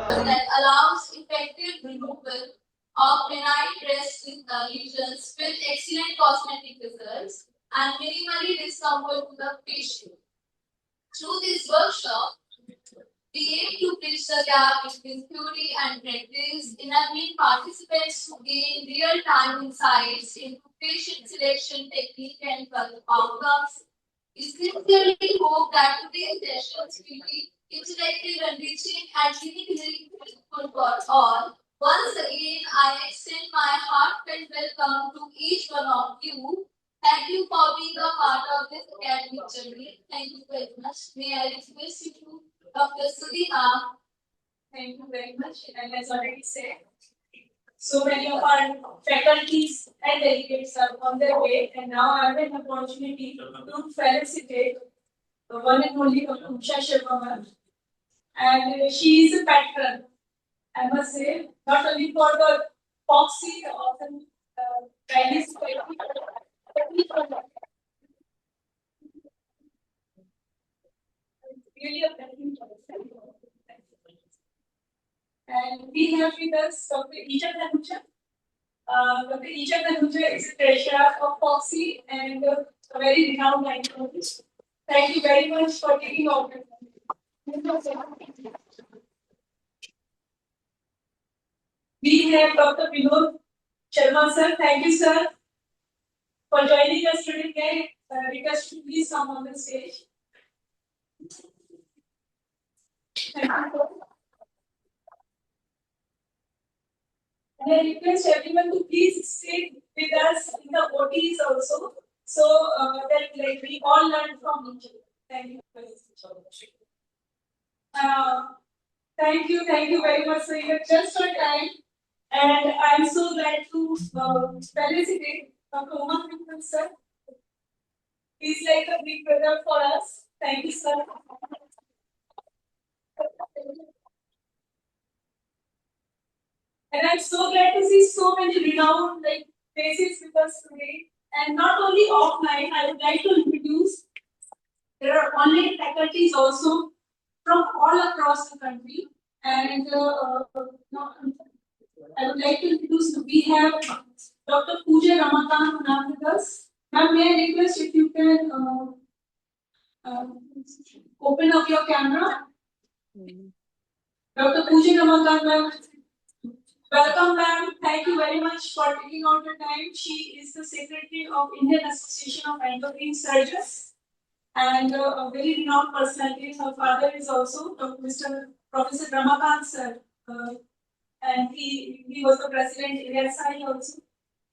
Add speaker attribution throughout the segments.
Speaker 1: that allows effective removal of benign breast lesions with excellent cosmetic results and minimally discomfort to the patient. Through this workshop, we aim to bridge the gap between theory and practice, enabling participants to gain real-time insights into patient selection technique and health outcomes. We sincerely hope that today's sessions will be interactive, enriching, and clinically useful for all. Once again, I extend my heartfelt welcome to each one of you. Thank you for being a part of this academic journey. Thank you very much. May I request you to Dr. Sudhima. Thank you very much. And as already said, so many of our faculties and delegates are on their way, and now I have an opportunity to felicitate the one and only Dr. Usha Sharma, and she is a patron, I must say, not only for the Foxy, the awesome Chinese poetry, but really a blessing for us. And we have with us Dr. Isha Dhanuja. Dr. Isha Dhanuja is the treasurer of Foxy and a very renowned gynecologist. Thank you very much for taking out your time. We have Dr. Vinod Sharma sir. Thank you, sir, for joining us today. May I request you please come on the stage. Thank you, sir. And I request everyone to please stay with us in the OTs also, so that we all learn from each other. Thank you very much. Thank you very much. So you have just your time, and I'm so glad to felicitate Dr. Uma Krishnan sir. He's like a big brother for us. Thank you, sir. And I'm so glad to see so many renowned faces with us today. And not only offline, I would like to introduce, there are online faculties also from all across the country. And I would like to introduce, we have Dr. Pooja Ramakant with us. Ma'am, may I request if you can open up your camera? Dr. Pooja Ramakant, ma'am. Welcome, ma'am. Thank you very much for taking out your time. She is the secretary of Indian Association of Endocrine Surgeons and a very renowned personality. Her father is also Mr. Professor Ramakant sir, and he was the president in ASI also.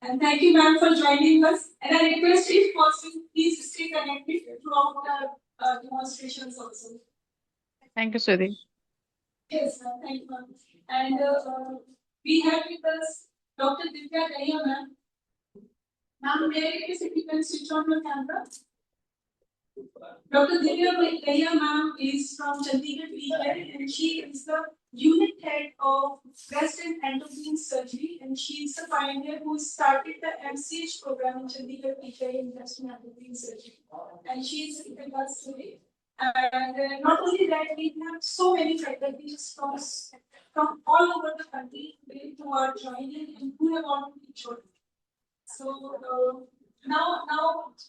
Speaker 1: And thank you, ma'am, for joining us. And I request if possible, please stay connected throughout the demonstrations also.
Speaker 2: Thank you, Sudhi.
Speaker 1: Yes, ma'am. Thank you, ma'am. And we have with us Dr. Divya Dahiya, ma'am. Ma'am, may I request if you can switch on your camera? Dr. Divya Dahiya, ma'am, is from Chandigarh, PGI, and she is the unit head of breast and endocrine surgery, and she is the pioneer who started the MCH program in Chandigarh, PGI in breast and endocrine surgery. And she is with us today. And not only that, we have so many faculties from all over the country who are joining and who have already joined. So now,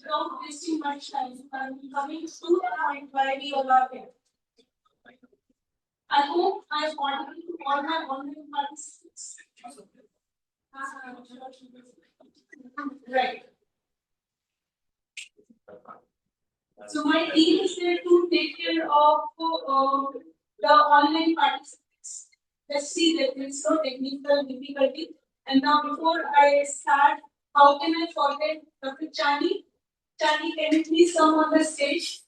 Speaker 1: without wasting much time, I'm coming to the point why we all are here. I hope I am audible to all my online participants. Right. So my team is there to take care of the online participants. Let's see that there is no technical difficulty. And now before I start, how can I forget Dr. Chani? Chani, can you please come on the stage?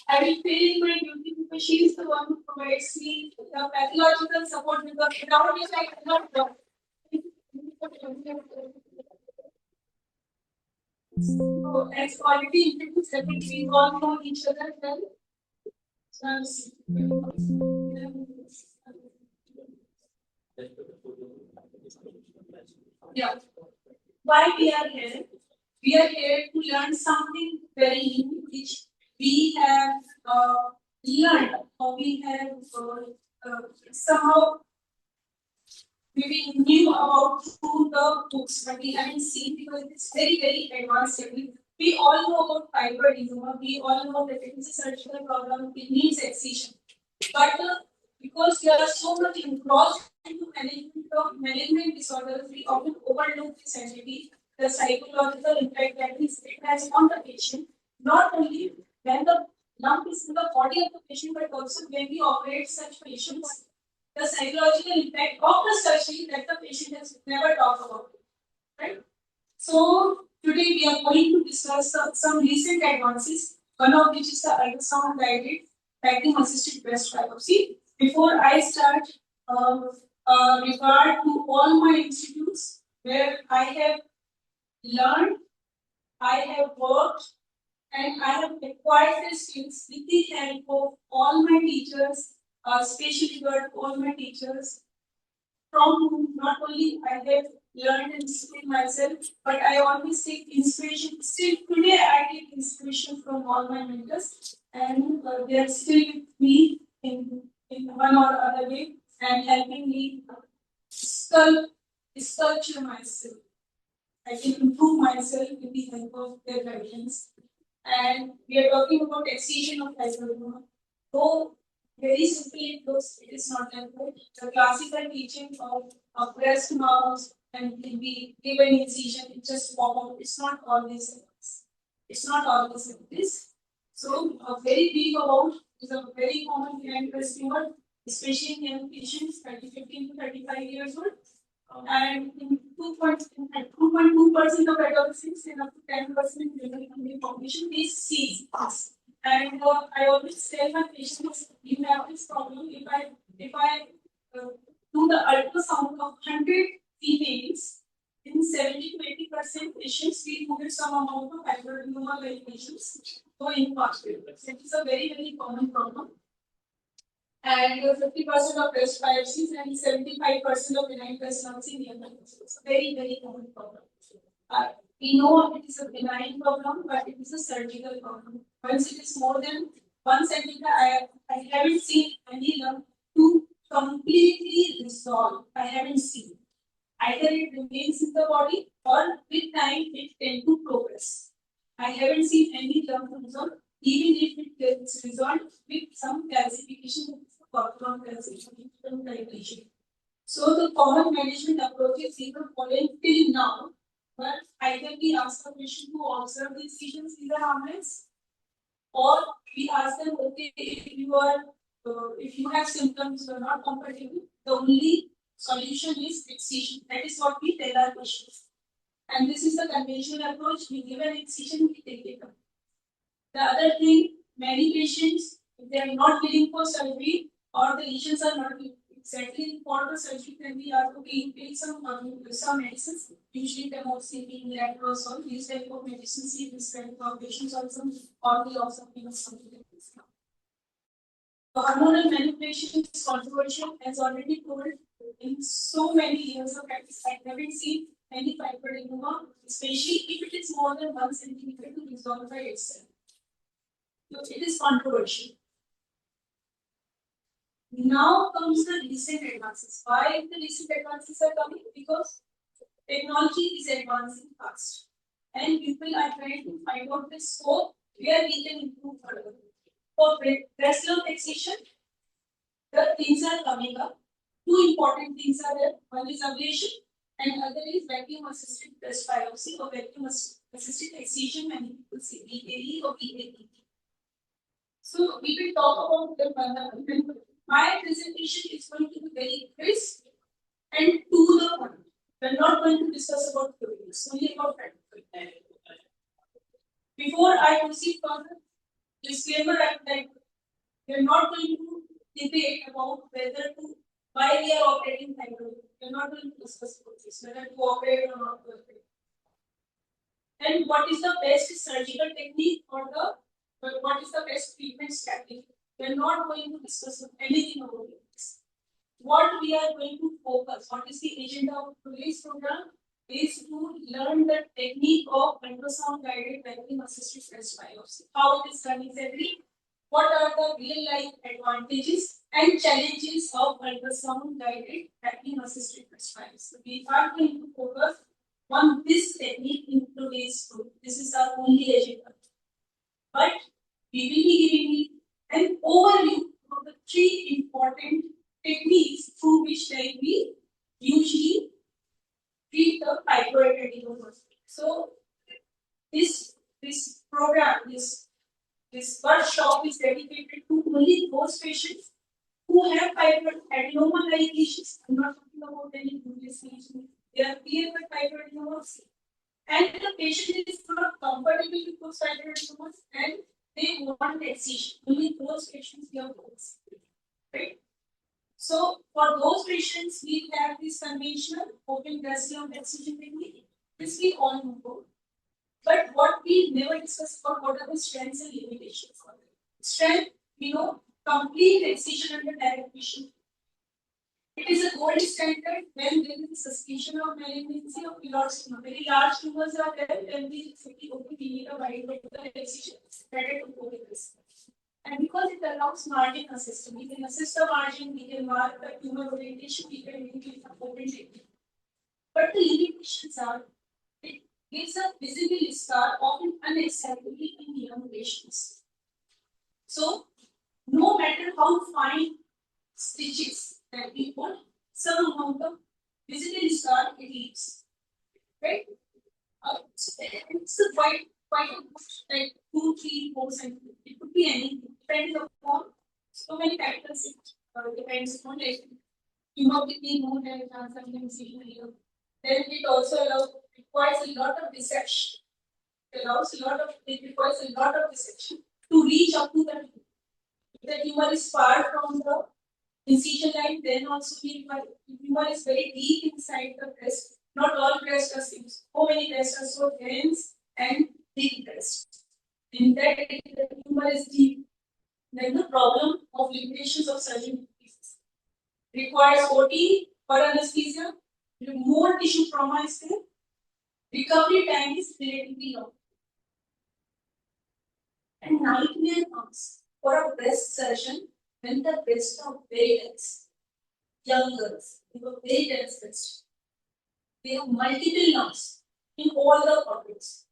Speaker 1: I will fail my duty because she is the one who provides me the pathological support because without which I cannot work. So, as already introduced, I think we all know each other well. Yeah. Why we are here? We are here to learn something very new, which we have learned, or we have somehow
Speaker 3: we knew about through the books, but we haven't seen because it's very advanced technique. We all know about fibroadenoma. We all know that it is a surgical problem. It needs excision, but because we are so much engrossed into management of malignant disorders, we often overlook this entity, the psychological impact that it has on the patient, not only when the lump is in the body of the patient, but also when we operate such patients, the psychological impact of the surgery that the patient has never talked about. Right? So today we are going to discuss some recent advances, one of which is the ultrasound guided vacuum assisted breast biopsy. Before I start, regard to all my institutes where I have learned, I have worked, and I have acquired the skills with the help of all my teachers, especially all my teachers, from whom not only I have learned and disciplined myself, but I always take inspiration. Still today, I take inspiration from all my mentors, and they are still with me in one or other way and helping me sculpture myself. I can improve myself with the help of their guidance. And we are talking about excision of fibroadenoma. Though very simply it looks, it is not that good. The classical teaching of a breast mouse and will be given incision, it just pop out. It's not always like this. It's not always like this. So a very big about is a very common behind breast tumor, especially in young patients, 15 to 35 years old. And in 2.2% of adolescents and up to 10% in general Indian population, they see this. And I always tell my patients, you have this problem. If I do the ultrasound of 100 females, in 70 to 80% patients, we included some amount of fibroadenoma like patients. So in past, it is a very common problem. And 50% of breast biopsies and 75% of benign breast lumps in young adults. It's a very common problem. We know it is a benign problem, but it is a surgical problem. Once it is more than 1 centimeter, I haven't seen any lump to completely resolve. I haven't seen. Either it remains in the body or with time it tends to progress. I haven't seen any lump resolve, even if it gets resolved with some calcification of calcification. So the common management approaches either following till now, but either we ask the patient to observe the incisions in the harmless, or we ask them, okay, if you have symptoms you are not comfortable, the only solution is excision. That is what we tell our patients. And this is the conventional approach. We give an excision, we take it up. The other thing, many patients, if they are not willing for surgery or the lesions are not exactly for the surgery, then we are okay, you take some medicines, usually tamoxifen, letrozole, these type of medicines, these type of patients also, or we also give something like this. Hormonal manipulation is controversial, as already told. In so many years of practice, I haven't seen any fibroadenoma, especially if it is more than 1 centimeter to resolve by itself. So it is controversial. Now comes the recent advances. Why the recent advances are coming? Because technology is advancing fast, and people are trying to find out the scope where we can improve further. For breast lump excision, the things are coming up. Two important things are there. One is ablation, and other is vacuum assisted breast biopsy or vacuum assisted excision, many people say VAE or VAE. So we will talk about them further. My presentation is going to be very crisp and to the point. We're not going to discuss about theories, only about practical. Before I proceed further, disclaimer that we're not going to debate about why we are operating fibroadenoma. We're not going to discuss about this, whether to operate or not to operate. And what is the best surgical technique or what is the best treatment strategy? We're not going to discuss anything about this. What we are going to focus, what is the agenda of today's program, is to learn the technique of ultrasound guided vacuum assisted breast biopsy. How it is done exactly, what are the real life advantages and challenges of ultrasound guided tracking assisted prescribing. So we are going to focus on this technique in today's group. This is our only agenda. But we will be giving you an overview of the three important techniques through which we usually treat the fibroid adenoma. So this program, this workshop is dedicated to only those patients who have fibroid adenoma-like lesions. I'm not talking about any previous lesions. They are clear with fibroid adenomas, and the patient is not comfortable with those fibroid adenomas, and they want excision. Only those patients we are focusing, right? So for those patients, we have this conventional open gastrium excision technique. This we all know. But what we never discuss about what are the strengths and limitations of it. Strength, we know, complete excision under direct vision. It is a gold standard when there is a suspicion of malignancy of large tumor. Very large tumors are there, then we say, okay, we need a wide excision. Better to go with this. And because it allows margin assist, we can assist the margin, we can mark the tumor orientation, we can make it open technique. But the limitations are, it gives a visible scar often unacceptably in young patients. So, no matter how fine stitches that we put, some amount of visible scar it leaves. Right? It's a quite a good, like 2, 3, 4 centimeters. It could be anything, depending upon so many factors. It depends upon like hemoglobin, more than chance of incision here. Then it also requires a lot of dissection. It requires a lot of dissection to reach up to the tumor. If the tumor is far from the incision line, then also the tumor is very deep inside the breast. Not all breasts are same. So many breasts are so dense and deep breast. In that, if the tumor is deep, then the problem of limitations of surgery increases. Requires OT for anesthesia. More tissue trauma is there. Recovery time is relatively long. And nightmare comes for a breast surgeon when the breasts are very dense. Young girls, they have very dense breasts. They have multiple lumps in all the organs.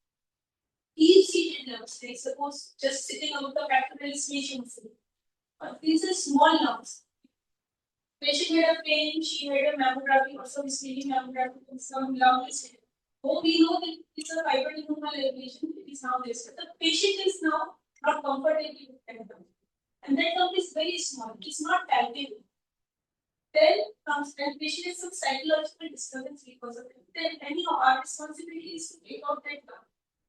Speaker 3: Deep-seated lumps, like suppose just sitting out the pectoral sphincter muscle. But these are small lumps. Patient had a pain, she had a mammography or some screening mammography and some lump is hidden. Oh, we know that it's a fibroadenoma lesion, it is now this. But the patient is now not comfortable with that lump. And that lump is very small, it is not palpable. Then comes and patient has some psychological disturbance because of it. Then anyhow, our responsibility is to take out that lump.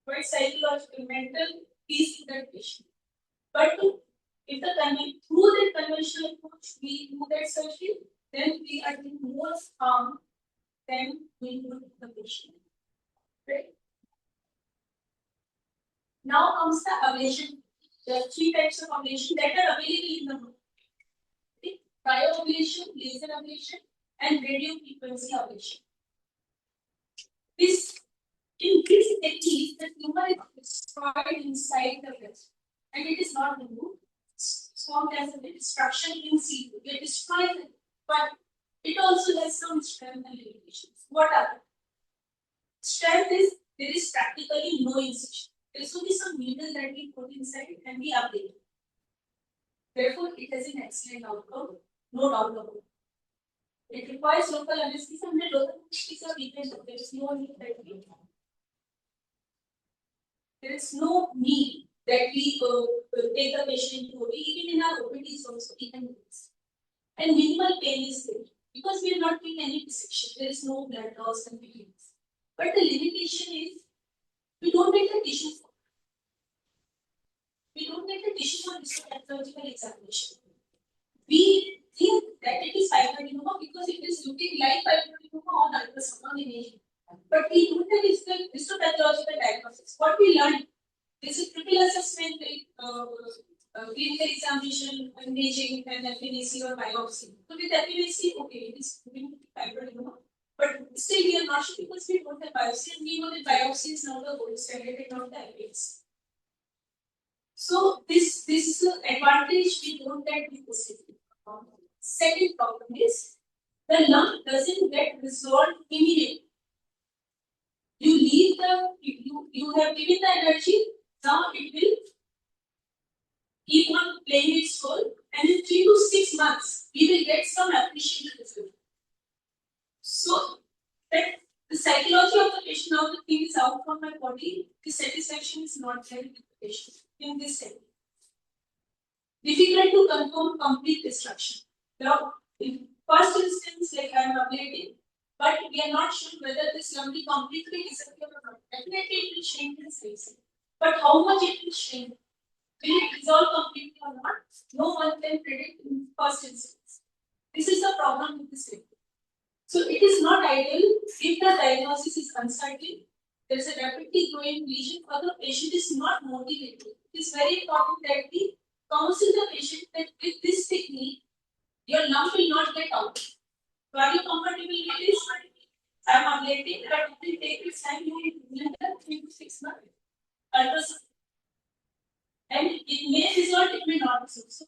Speaker 3: But psychological, mental peace to that patient. But if through that conventional approach we do that surgery, then we are doing more harm than we do the patient. Right? Now comes the ablation. There are 3 types of ablation that are available in the room. Okay? Cryoablation, laser ablation, and radio frequency ablation. In this technique, the tumor is destroyed inside the breast and it is not removed. It's formed as a destruction in situ. It destroys it, but it also has some strength and limitations. What are they? Strength is there is practically no incision. There will be some needle that we put inside and we ablate. Therefore, it has an excellent outcome, no doubt about it. It requires local anesthesia and the local anesthesia we can do. There is no need that we There is no need that we take the patient to OT. Even in our OPDs also we can do this. And minimal pain is there because we are not doing any dissection. There is no blood loss and bleedings. But the limitation is we don't get the tissue. We don't get the tissue for histopathological examination. We think that it is fibroadenoma because it is looking like fibroadenoma on ultrasound imaging. But we don't have histopathological diagnosis. What we learned, this is triple assessment, clinical examination, imaging, and FNAC or biopsy. So with FNAC, okay, it is looking fibroadenoma. But still, we are not sure because we don't have biopsy, and we know that biopsy is now the gold standard and not the evidence. So this advantage we don't get with this technique. Second problem is the lump doesn't get resolved immediately. You leave the you have given the energy, now it will keep on playing its role, and in 3 to 6 months we will get some appreciable result. So that the psychology of the patient, now the thing is out from my body, the satisfaction is not there with the patient in this setting. Difficult to confirm complete destruction. Now, in first instance, like I am ablating, but we are not sure whether this lump will completely disappear or not. Definitely it will shrink in size. But how much it will shrink? Will it dissolve completely or not? No one can predict in first instance. This is the problem with this technique. So it is not ideal if the diagnosis is uncertain. There is a rapidly growing lesion or the patient is not motivated. It is very important that we counsel the patient that with this technique, your lump will not get out. So are you comfortable with this? I am ablating, but it will take its time. You will 3 to 6 months. Ultrasound. And it may result, it may not result. So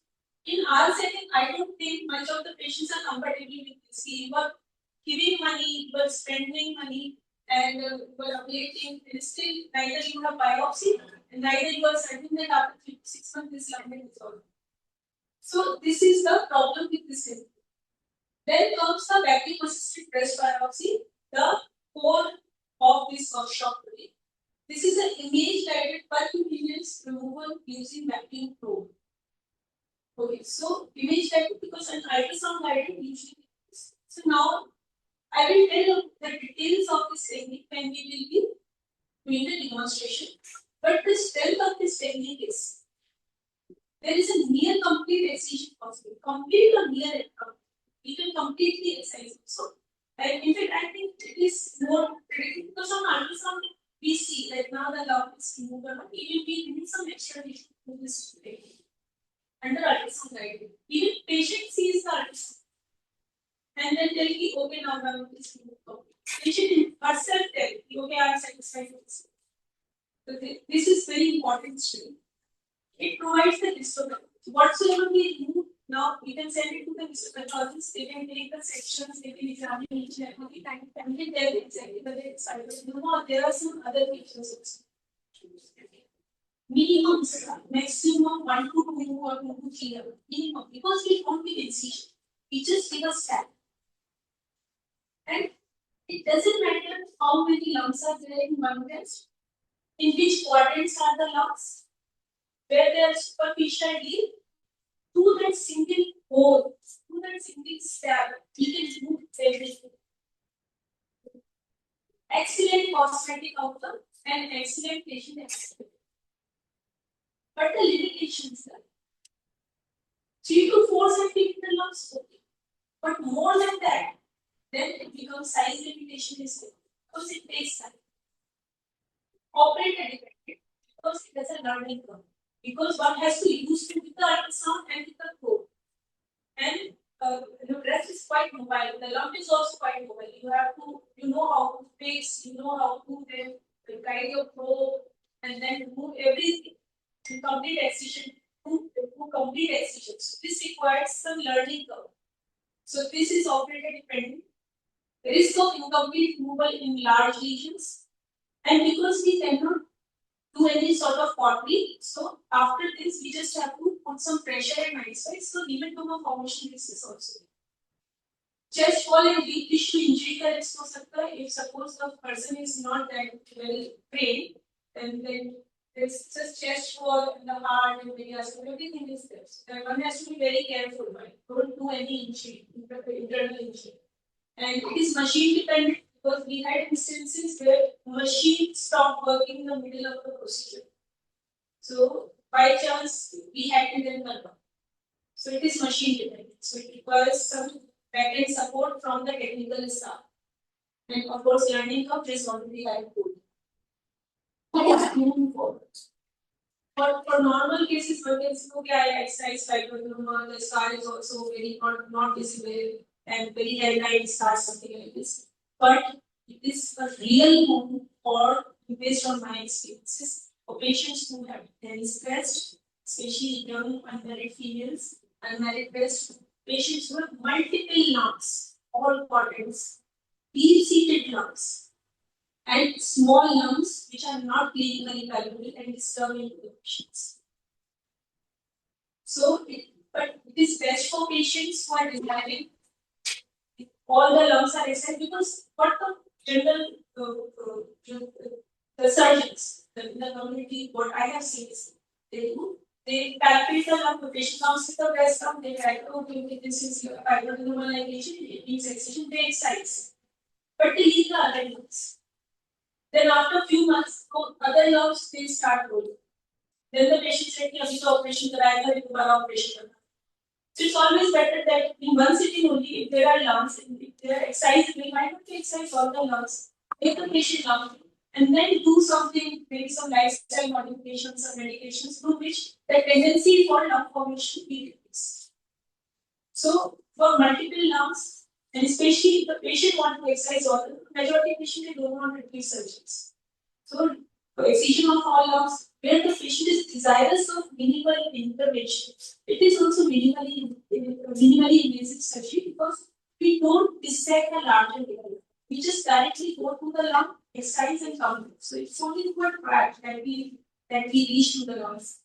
Speaker 3: in our setting, I don't think much of the patients are compatible with this. You are giving money, you are spending money, and you are ablating, and still neither you have biopsy, and neither you are certain that after 3 to 6 months this lump will resolve. So this is the problem with this symptom. Then comes the vacuum assisted breast biopsy, the core of this workshop today. This is an image guided percutaneous removal using vacuum probe. Okay, so image guided because an ultrasound guided usually. So now I will tell you the details of this technique when we will be doing the demonstration. But the strength of this technique is there is a near complete excision possible. Complete or near complete. You can completely excise also. And in fact, I think it is more predictive because on ultrasound we see that now the lump is removed or not. Even we need some extra tissue to this under ultrasound guided. Even patient sees the ultrasound and then tell me, okay, now the lump is removed. Patient herself tell me, okay, I am satisfied with this. So this is very important study. It provides the histopathology. Whatsoever we remove, now we can send it to the histopathologist. They can take the sections, they can examine each and every time, and they tell exactly whether it's either. You know, there are some other features also. Minimum, maximum 1 to 2 or 2 to 3 hours. Minimum, because we don't give incision. We just give a stab. And it doesn't matter how many lumps are there in one test, in which quadrants are the lumps, where they are superficial deep, to that single hole, to that single stab, you can do everything. Excellent cosmetic outcome and excellent patient experience. But the limitations are 3 to 4 centimeter lumps, okay. But more than that, then it becomes size limitation is there because it takes time. Operator dependent because it has a learning curve. Because one has to use to with the ultrasound and with the probe. And the breast is quite mobile. The lump is also quite mobile. You have to, you know how to fix, you know how to then guide your probe and then remove everything to complete excision. To complete excision. So this requires some learning curve. So this is operator dependent. Risk of incomplete removal in large lesions. And because we cannot do any sort of pottery, so after this we just have to put some pressure and ice, right? So hematoma formation risk is also there. Chest wall and deep tissue injury का risk हो सकता है. If suppose the person is not that well trained, then there's just chest wall and the heart and the so everything is there. So one has to be very careful, right? Don't do any injury, internal injury. And it is machine dependent because we had instances where machine stopped working in the middle of the procedure. So by chance we had to then convert. So it is machine dependent. So it requires some backend support from the technical staff. And of course learning curve is already like good. Moving forward. For normal cases, one can say, okay, I exercise fibroadenoma, the scar is also very not visible and very hairline scar, something like this. But it is a real move or based on my experiences for patients who have dense breast especially young unmarried females, unmarried breast patients with multiple lumps, all contents, deep-seated lumps, and small lumps which are not clinically valuable and disturbing to the patients. So, but it is best for patients who are desiring all the lumps are excised because what the general the surgeons in the community, what I have seen is they palpate the lump, the patient comes with the breast lump, they try to okay, this is your fibrodermalization, it needs excision, they excise. But they leave the other lumps. Then after a few months, other lumps they start growing. Then the patient said, "Abhi to operation karaya tha, dobara operation karna." So it's always better that in one sitting only, if there are lumps, if there are excised, we might not excise all the lumps, make the patient lump, and then do something, maybe some lifestyle modifications or medications through which the tendency for lump formation will decrease. So for multiple lumps, and especially if the patient wants to excise all, the majority of patients they don't want repeat surgeries. So for excision of all lumps, where the patient is desirous of minimal intervention, it is also minimally invasive surgery because we don't dissect the larger area. We just directly go to the lump, excise and come. So it's only through a tract that we reach to the lungs.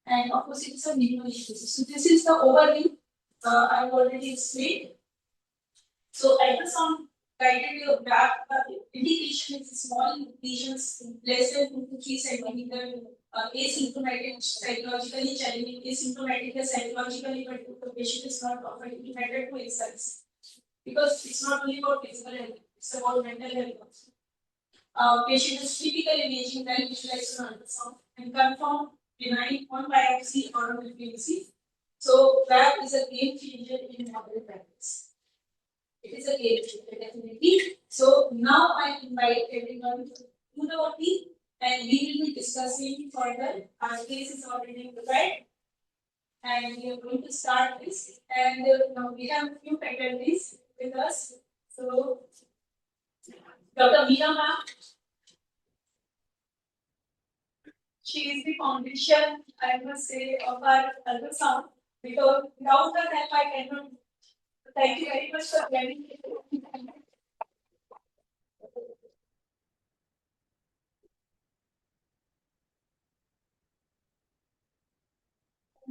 Speaker 3: And of course, it's a minimal invasive. So this is the overview. I've already explained. So ultrasound guided your back indication is small lesions less than 2 to 3 centimeter, asymptomatic, psychologically challenging, asymptomatic psychologically, but the patient is not perfectly better to excise. Because it's not only about physical health, it's about mental health also. Patient is typical imaging then visualized on ultrasound and confirm benign on biopsy or on PVC. So that is a game changer in modern practice. It is a game changer, definitely. So now I invite everyone to the OT and we will be discussing further. Our case is already prepared and we are going to start this. And now we have a few faculties with us. So, Dr. Meena ma'am, she is the foundation, I must say, of our ultrasound because without her help I cannot. Thank you very much for joining.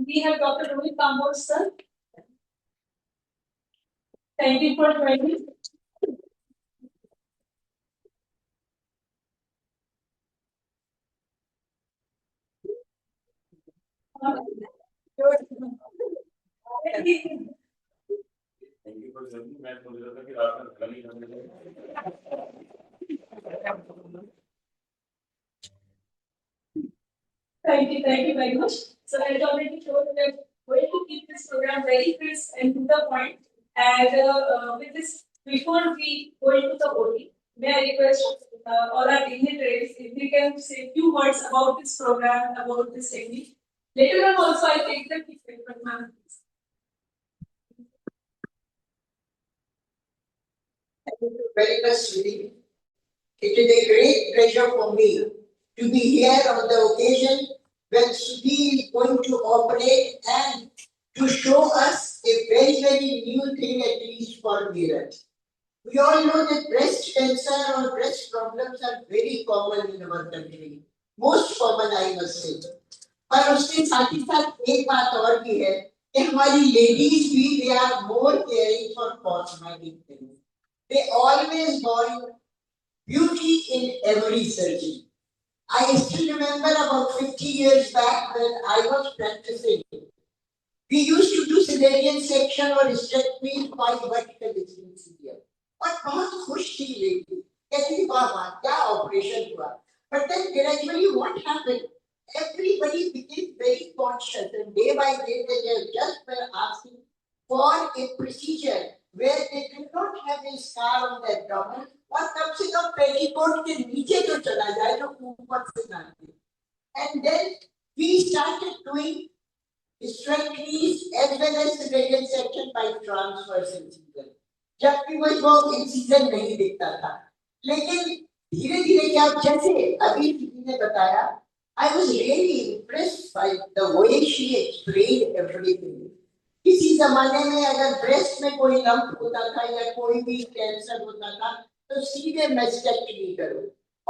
Speaker 3: We have Dr. Rohit Kamboj sir. Thank you for joining.
Speaker 4: Thank you for joining. मैं बोल रहा था कि रात में खाली
Speaker 3: Thank you very much. So I already told that we're going to keep this program very crisp and to the point. And with this, before we go into the OT, may I request all our dignitaries if we can say a few words about this program, about this technique. Later on also I take the feedback from ma'am.
Speaker 5: Thank you very much, Sudhi. It is a great pleasure for me to be here on the occasion when Sudhi is going to operate and to show us a very, very new thing, at least for mirrors. We all know that breast cancer or breast problems are very common in our country. Most common, I must say. पर उसके साथ ही साथ एक बात और भी है कि हमारी लेडीज भी they are more caring for cosmetic things. They always want beauty in every surgery. I still remember about 50 years back when I was practicing. We used to do cesarean section or hysterectomy by vertical distance here. और बहुत खुश थी lady कहती थी वाह वाह क्या operation हुआ. But then gradually what happened? Everybody became very conscious and day by day they just were asking for a procedure where they did not have a scar on their abdomen और कम से कम petticoat के नीचे तो चला जाए जो ऊपर से ना आए. And then we started doing hysterectomies as well as cesarean section by transverse incision. जबकि वो इंसिजन नहीं दिखता था, लेकिन धीरे धीरे क्या जैसे अभी किसी ने बताया I was really impressed by the way she explained everything. किसी जमाने में अगर ब्रेस्ट में कोई लंप होता था या कोई भी कैंसर होता था तो सीधे मेस्टेक्टमी करो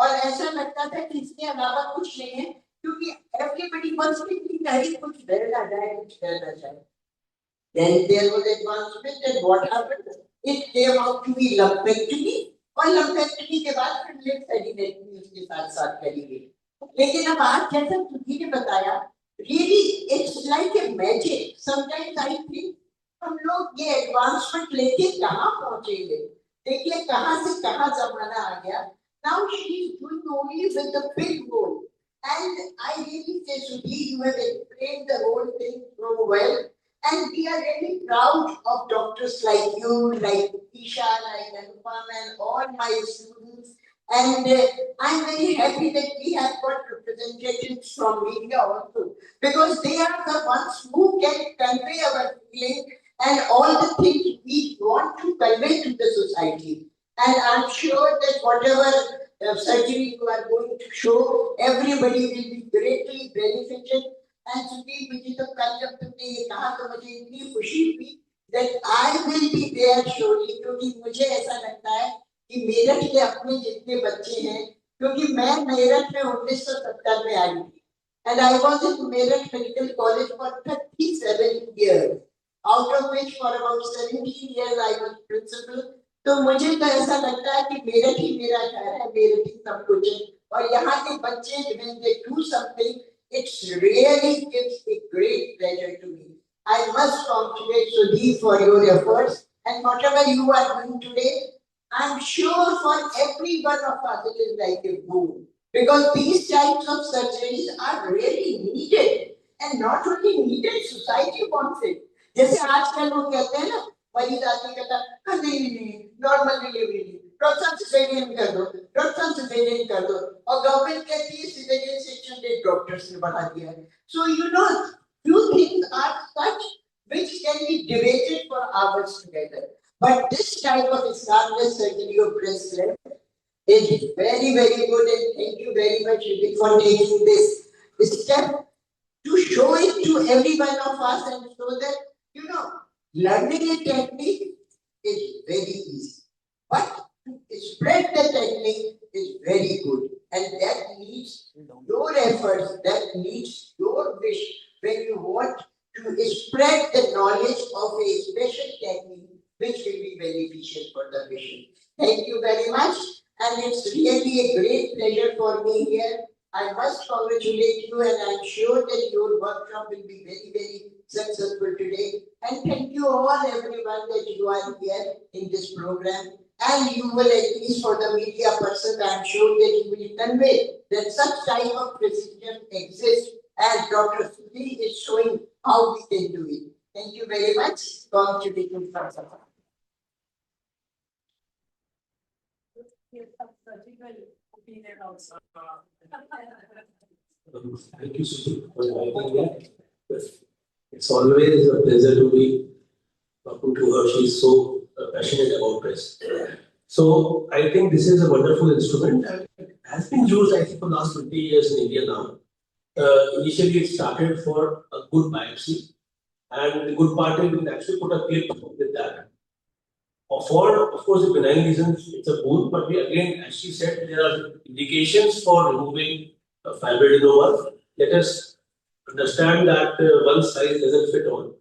Speaker 5: और ऐसा लगता था कि इसके अलावा कुछ नहीं है क्योंकि एवरीबॉडी वांट्स टू बी कहीं कुछ डर ना जाए कुछ डर ना जाए then there was advancement and what happened it came out to be lumpectomy और lumpectomy के बाद फिर lymphadenectomy उसके साथ साथ करी गई लेकिन अब आज जैसा तुझी ने बताया really it's like a magic sometimes I think हम लोग ये एडवांसमेंट लेके कहाँ पहुंचेंगे देखिए कहाँ से कहाँ जमाना आ गया now she is doing only with the big role and I really say Sudhi you have explained the whole thing so well and we are really proud of doctors like you like Isha like Anupam and all my students and I'm very happy that we have got representatives from media also because they are the ones who can convey our feeling and all the things we want to convey to the society. And I'm sure that whatever surgery you are going to show, everybody will be greatly benefited. And Sudeep, मुझे तो कल जब तुमने ये कहा तो मुझे इतनी खुशी हुई that I will be there surely क्योंकि मुझे ऐसा लगता है कि मेरठ के अपने जितने बच्चे हैं क्योंकि मैं मेरठ में 1970 में आई थी and I was in Meerut Medical College for 37 years out of which for about 17 years I was principal तो मुझे तो ऐसा लगता है कि मेरठ ही मेरा घर है मेरठ ही सब कुछ है और यहाँ के बच्चे when they do something it really gives a great pleasure to me I must congratulate Sudhi for your efforts and whatever you are doing today I'm sure for every one of us it is like a boom because these types of surgeries are really needed and not only needed, society wants it. जैसे आजकल लोग कहते हैं ना मरीज आके कहता है नहीं नॉर्मल डिलीवरी नहीं डॉक्टर साहब सिजेरियन कर दो डॉक्टर साहब सिजेरियन कर दो और गवर्नमेंट कहती है सिजेरियन सेक्शन एक डॉक्टर्स ने बढ़ा दिया है so you know few things are such which can be debated for hours together. But this type of Islamic surgery of breast is very, very good and thank you very much for taking this step to show it to every one of us and so that, you know, learning a technique is very easy. But to spread the technique is very good and that needs your efforts, that needs your wish when you want to spread the knowledge of a special technique which will be beneficial for the patient. Thank you very much. And it's really a great pleasure for me here. I must congratulate you and I'm sure that your workshop will be very, very successful today. And thank you all everyone that you are here in this program. And you will at least for the media person, I'm sure that you will convey that such type of precision exists as Dr. Sudhi is showing how we can do it. Thank you very much. Congratulations.
Speaker 3: Surgical opinion also.
Speaker 6: Thank you, Suji, for inviting me. It's always a pleasure to be talking to her. She's so passionate about breast. So I think this is a wonderful instrument and it has been used, I think, for the last 20 years in India now. Initially, it started for a good biopsy, and the good part is we can actually put a clip with that. For, of course, the benign reasons, it's a boon, but we again, as she said, there are indications for removing fibroadenoma. Let us understand that one size doesn't fit all.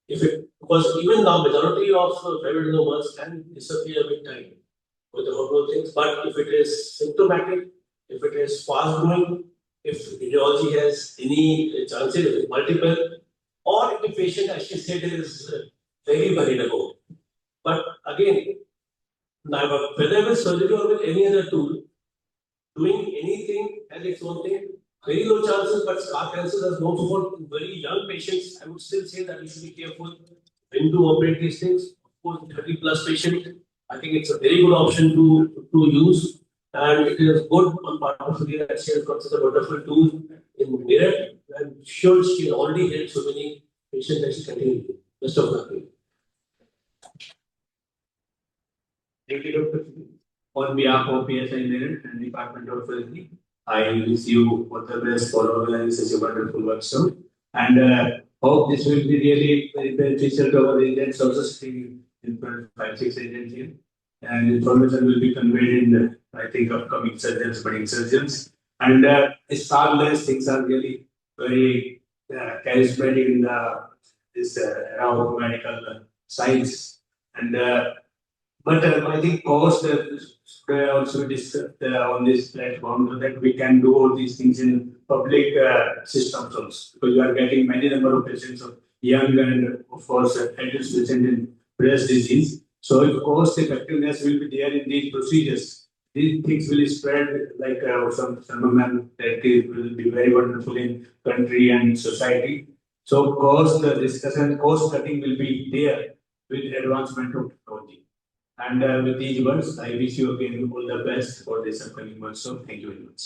Speaker 6: Because even now, majority of fibroadenomas can disappear with time with the hormonal things, but if it is symptomatic, if it is fast growing, if radiology has any chances of multiple, or if the patient, as she said, is very worried about. But again, whether with surgery or with any other tool, doing anything has its own thing. Very low chances, but scar cancer has no for very young patients. I would still say that you should be careful when to operate these things. Of course, 30+ patient, I think it's a very good option to use. And it is good on part of Sudhi that she has got such a wonderful tool in Meerut. I'm sure she has already helped so many patients that she continues. Best of luck.
Speaker 7: Thank you, Dr. Sudhi. On behalf of PSI Meerut and Department of Surgery, I wish you all the best for organizing such a wonderful workshop, and hope this will be really very beneficial to our Indians also sitting in 5-6 Indians here. And information will be conveyed in the, I think, upcoming surgeons, budding surgeons. And it's far less things are really very charismatic in this era of medical science. And but I think cost should also be discussed on this platform so that we can do all these things in public systems also. Because you are getting many number of patients of young and of course adults patient in breast disease. So if cost effectiveness will be there in these procedures, these things will spread like some man that it will be very wonderful in country and society. So cost discussion, cost cutting will be there with advancement of technology. And with these words, I wish you again all the best for this upcoming workshop. Thank you very much.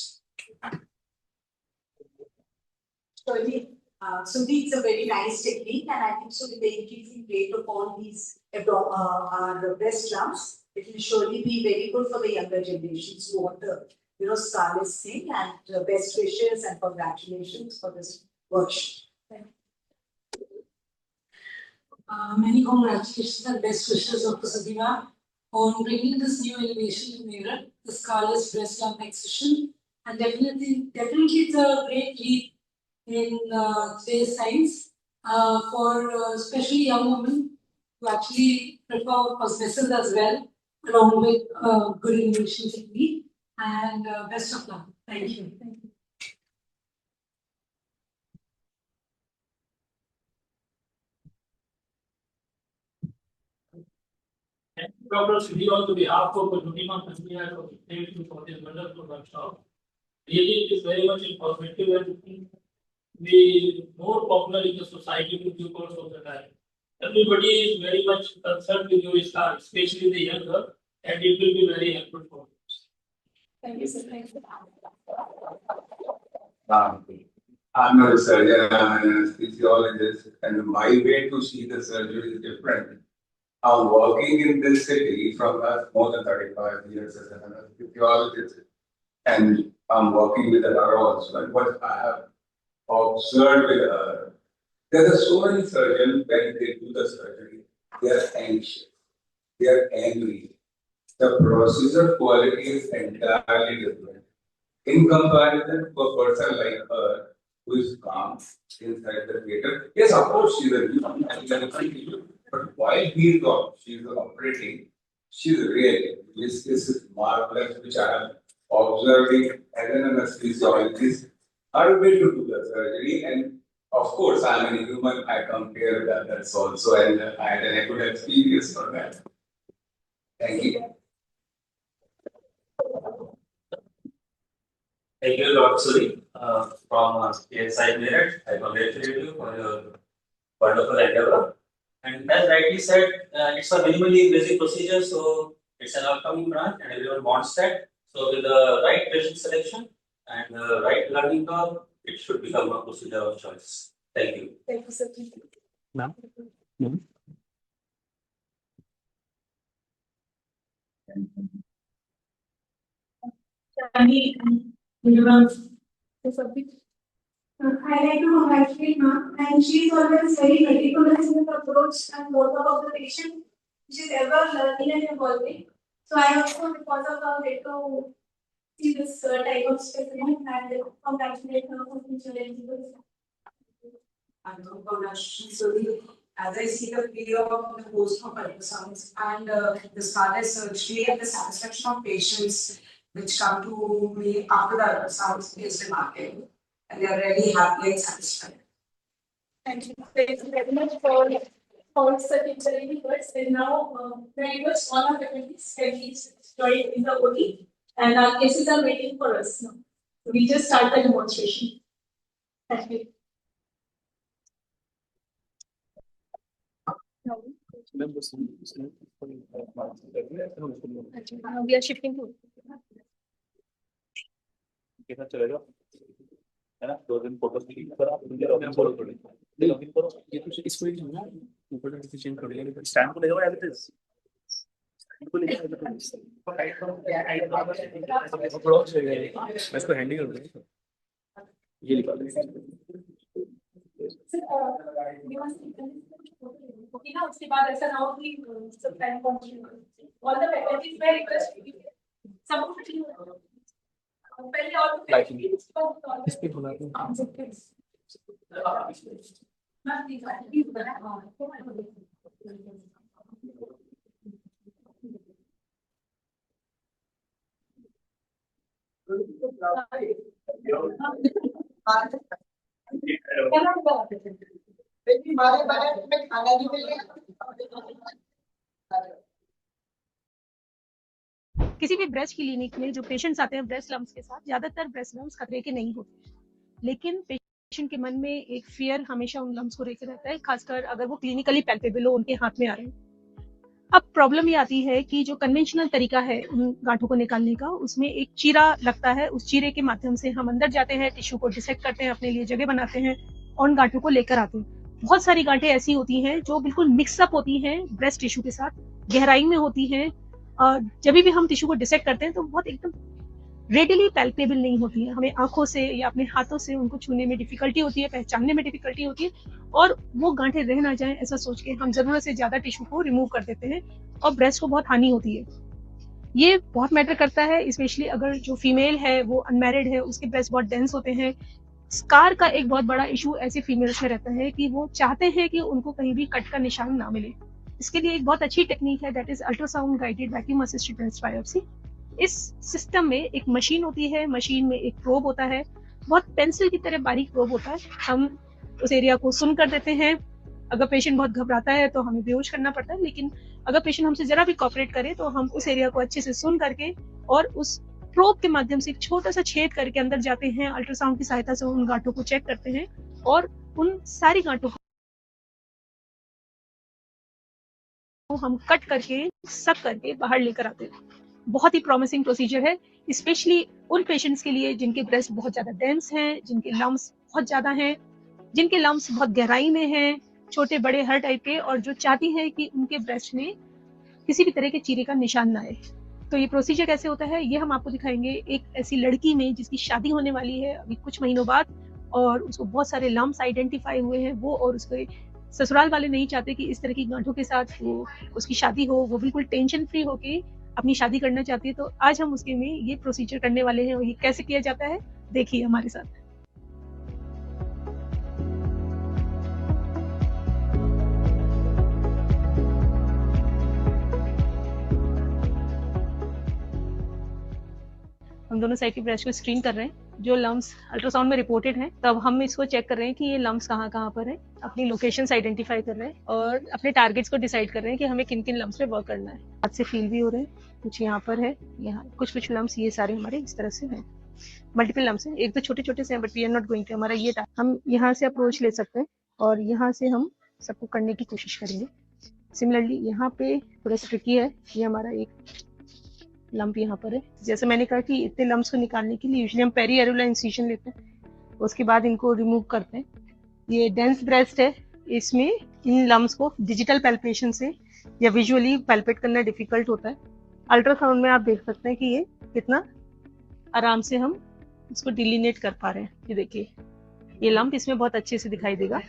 Speaker 8: Sudhi, it's a very nice technique, and I think so with the increasing rate of all these the breast lumps, it will surely be very good for the younger generations who want the scarless thing, and best wishes and congratulations for this workshop.
Speaker 3: Many congratulations and best wishes, Dr. Sudhima, on bringing this new innovation to Meerut, the scarless breast lump excision, and definitely it's a great leap in today's science for especially young women who actually prefer vessels as well, along with good innovation technique. And best of luck. Thank you. Thank you.
Speaker 9: Thank you, Dr. Sudhi, on behalf of the Nudima Panchayat, thank you for this wonderful workshop. Really, it is very much informative and be more popular in the society with due course of the time. Everybody is very much concerned with your star, especially the younger, and it will be very helpful for you.
Speaker 3: Thank you, sir. Thank you.
Speaker 10: I'm not a surgeon, I'm an anesthesiologist, and my way to see the surgery is different. I'm working in this city from more than 35 years as an anesthesiologist, and I'm working with her also. And what I have observed with her, there are so many surgeons when they do the surgery, they are anxious, they are angry. The procedure quality is entirely different. In comparison to a person like her, who is calm inside the theater. Yes, of course, she's a human, but while she's operating, she's really, this is marvelous, which I am observing as an anesthesiologist. Her way to do the surgery, and of course, I'm a human, I compare with others also, and I had a good experience for that. Thank you.
Speaker 7: Thank you, Dr. Sudhi, from inside Meerut. I congratulate you for your wonderful endeavor. And as rightly said, it's a minimally invasive procedure, so it's an upcoming branch, and everyone wants that. So with the right patient selection and the right learning curve, it should become a procedure of choice. Thank you.
Speaker 3: Thank you, sir.
Speaker 7: Ma'am.
Speaker 11: I like to congratulate ma'am, and she is always very meticulous in her approach and work about the patient. She is ever learning and evolving. So I also, because of her, get to see this type of specimen and congratulate her for future eligibility.
Speaker 8: And congratulations, Sudhi. As I see the video of the post of ultrasounds and the scarless surgery and the satisfaction of patients which come to me after the ultrasounds is remarkable. And they are really happy and satisfied.
Speaker 3: Thank you very much for such encouraging words. And now, very much all our faculties can be joined in the OT, and our cases are waiting for us now. So we just start the demonstration. Thank you. We are shifting to.
Speaker 4: है ना 2 दिन photo click करो आप मुझे login करो थोड़े login करो ये तो इसको ही ना ऊपर नोटिफिकेशन कर लेंगे स्टैंड को ले जाओ एज इट इज
Speaker 6: इसको हैंडिंग करूंगा ये निकाल
Speaker 3: ओके ना, उसके बाद ऐसा ना हो कि सब टाइम ऑल द फैकल्टीज में रिक्वेस्ट सब पहले और
Speaker 6: इस पे बोला
Speaker 5: हमारे बजट में खाना नहीं मिलेगा।
Speaker 12: किसी भी ब्रेस्ट क्लिनिक में जो पेशेंट्स आते हैं ब्रेस्ट लम्प्स के साथ, ज्यादातर ब्रेस्ट लम्प्स खतरे के नहीं होते, लेकिन पेशेंट के मन में एक फियर हमेशा उन लम्प्स को लेकर रहता है, खासकर अगर वो क्लिनिकली पैल्पेबल हो, उनके हाथ में आ रहे हैं। अब प्रॉब्लम ये आती है कि जो कन्वेंशनल तरीका है उन गांठों को निकालने का, उसमें एक चीरा लगता है, उस चीरे के माध्यम से हम अंदर जाते हैं, टिश्यू को डिसेक्ट करते हैं, अपने लिए जगह बनाते हैं और उन गांठों को लेकर आते हैं। बहुत सारी गांठें ऐसी होती हैं जो बिल्कुल मिक्सअप होती हैं ब्रेस्ट टिश्यू के साथ, गहराई में होती हैं। जब भी हम टिश्यू को डिसेक्ट करते हैं तो बहुत एकदम रेडिली पैल्पेबल नहीं होती है, हमें आंखों से या अपने हाथों से उनको छूने में डिफिकल्टी होती है, पहचानने में डिफिकल्टी होती है, और वो गांठें रह ना जाए ऐसा सोच के हम जरूरत से ज्यादा टिश्यू को रिमूव कर देते हैं और ब्रेस्ट को बहुत हानि होती है। ये बहुत मैटर करता है, स्पेशली अगर जो फीमेल है वो अनमैरिड है, उसके ब्रेस्ट बहुत डेंस होते हैं। स्कार का एक बहुत बड़ा इशू ऐसे फीमेल्स में रहता है कि वो चाहते हैं कि उनको कहीं भी कट का निशान ना मिले। इसके लिए एक बहुत अच्छी टेक्निक है, that is ultrasound guided vacuum assisted breast biopsy. इस सिस्टम में एक मशीन होती है, मशीन में एक प्रोब होता है, बहुत पेंसिल की तरह बारीक प्रोब होता है। हम उस एरिया को सुन कर देते हैं। अगर पेशेंट बहुत घबराता है तो हमें बेहोश करना पड़ता है, लेकिन अगर पेशेंट हमसे जरा भी कोऑपरेट करे तो हम उस एरिया को अच्छे से सुन करके और उस प्रोब के माध्यम से एक छोटा सा छेद करके अंदर जाते हैं, अल्ट्रासाउंड की सहायता से उन गांठों को चेक करते हैं और उन सारी गांठों को हम कट करके सक करके बाहर लेकर आते हैं। बहुत ही प्रॉमिसिंग प्रोसीजर है, स्पेशली उन पेशेंट्स के लिए जिनके ब्रेस्ट बहुत ज्यादा डेंस हैं, जिनके लम्प्स बहुत ज्यादा हैं, जिनके लम्प्स बहुत गहराई में हैं, छोटे बड़े हर टाइप के, और जो चाहती हैं कि उनके ब्रेस्ट में किसी भी तरह के चीरे का निशान ना आए। तो ये प्रोसीजर कैसे होता है ये हम आपको दिखाएंगे एक ऐसी लड़की में जिसकी शादी होने वाली है अभी कुछ महीनों बाद, और उसको बहुत सारे लम्प्स आइडेंटिफाई हुए हैं। वो और उसके ससुराल वाले नहीं चाहते कि इस तरह की गांठों के साथ वो उसकी शादी हो, वो बिल्कुल टेंशन फ्री होके अपनी शादी करना चाहती है। तो आज हम उसके में ये प्रोसीजर करने वाले हैं और ये कैसे किया जाता है देखिए हमारे साथ। हम दोनों साइड की ब्रेस्ट को स्क्रीन कर रहे हैं। जो लम्प्स अल्ट्रासाउंड में रिपोर्टेड हैं, तब हम इसको चेक कर रहे हैं कि ये लम्प्स कहाँ कहाँ पर है, अपनी लोकेशंस आइडेंटिफाई कर रहे हैं और अपने टारगेट्स को डिसाइड कर रहे हैं कि हमें किन किन लम्प्स पे वर्क करना है। हाथ से फील भी हो रहे हैं, कुछ यहाँ पर है, यहाँ कुछ लम्प्स, ये सारे हमारे इस तरह से हैं। मल्टीपल लम्प्स हैं, एक तो छोटे छोटे से हैं, but we are not going to, हमारा ये हम यहाँ से अप्रोच ले सकते हैं और यहाँ से हम सबको करने की कोशिश करेंगे। सिमिलरली यहाँ पे थोड़ा सा ट्रिकी है, ये हमारा एक लंप यहाँ पर है। जैसे मैंने कहा कि इतने लम्प्स को निकालने के लिए यूजुअली हम पेरी एरुला इंसिजन लेते हैं, उसके बाद इनको रिमूव करते हैं। ये डेंस ब्रेस्ट है, इसमें इन लम्प्स को डिजिटल पैल्पेशन से या विजुअली पैल्पेट करना डिफिकल्ट होता है। अल्ट्रासाउंड में आप देख सकते हैं कि ये कितना आराम से हम इसको डिलीनेट कर पा रहे हैं। ये देखिए, ये लंप इसमें बहुत अच्छे से दिखाई देगा।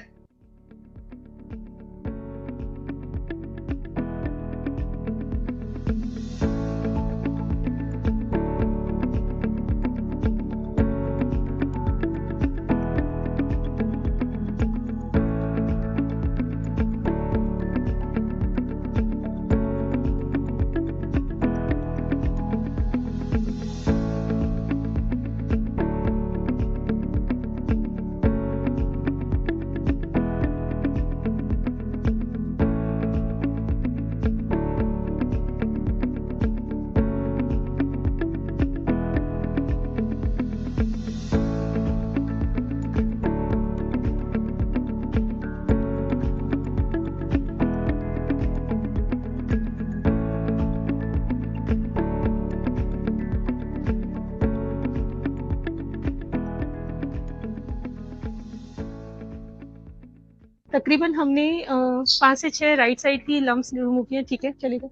Speaker 12: तकरीबन हमने 5 से 6 राइट साइड की लम्प्स रिमूव किए, ठीक है चलेगा।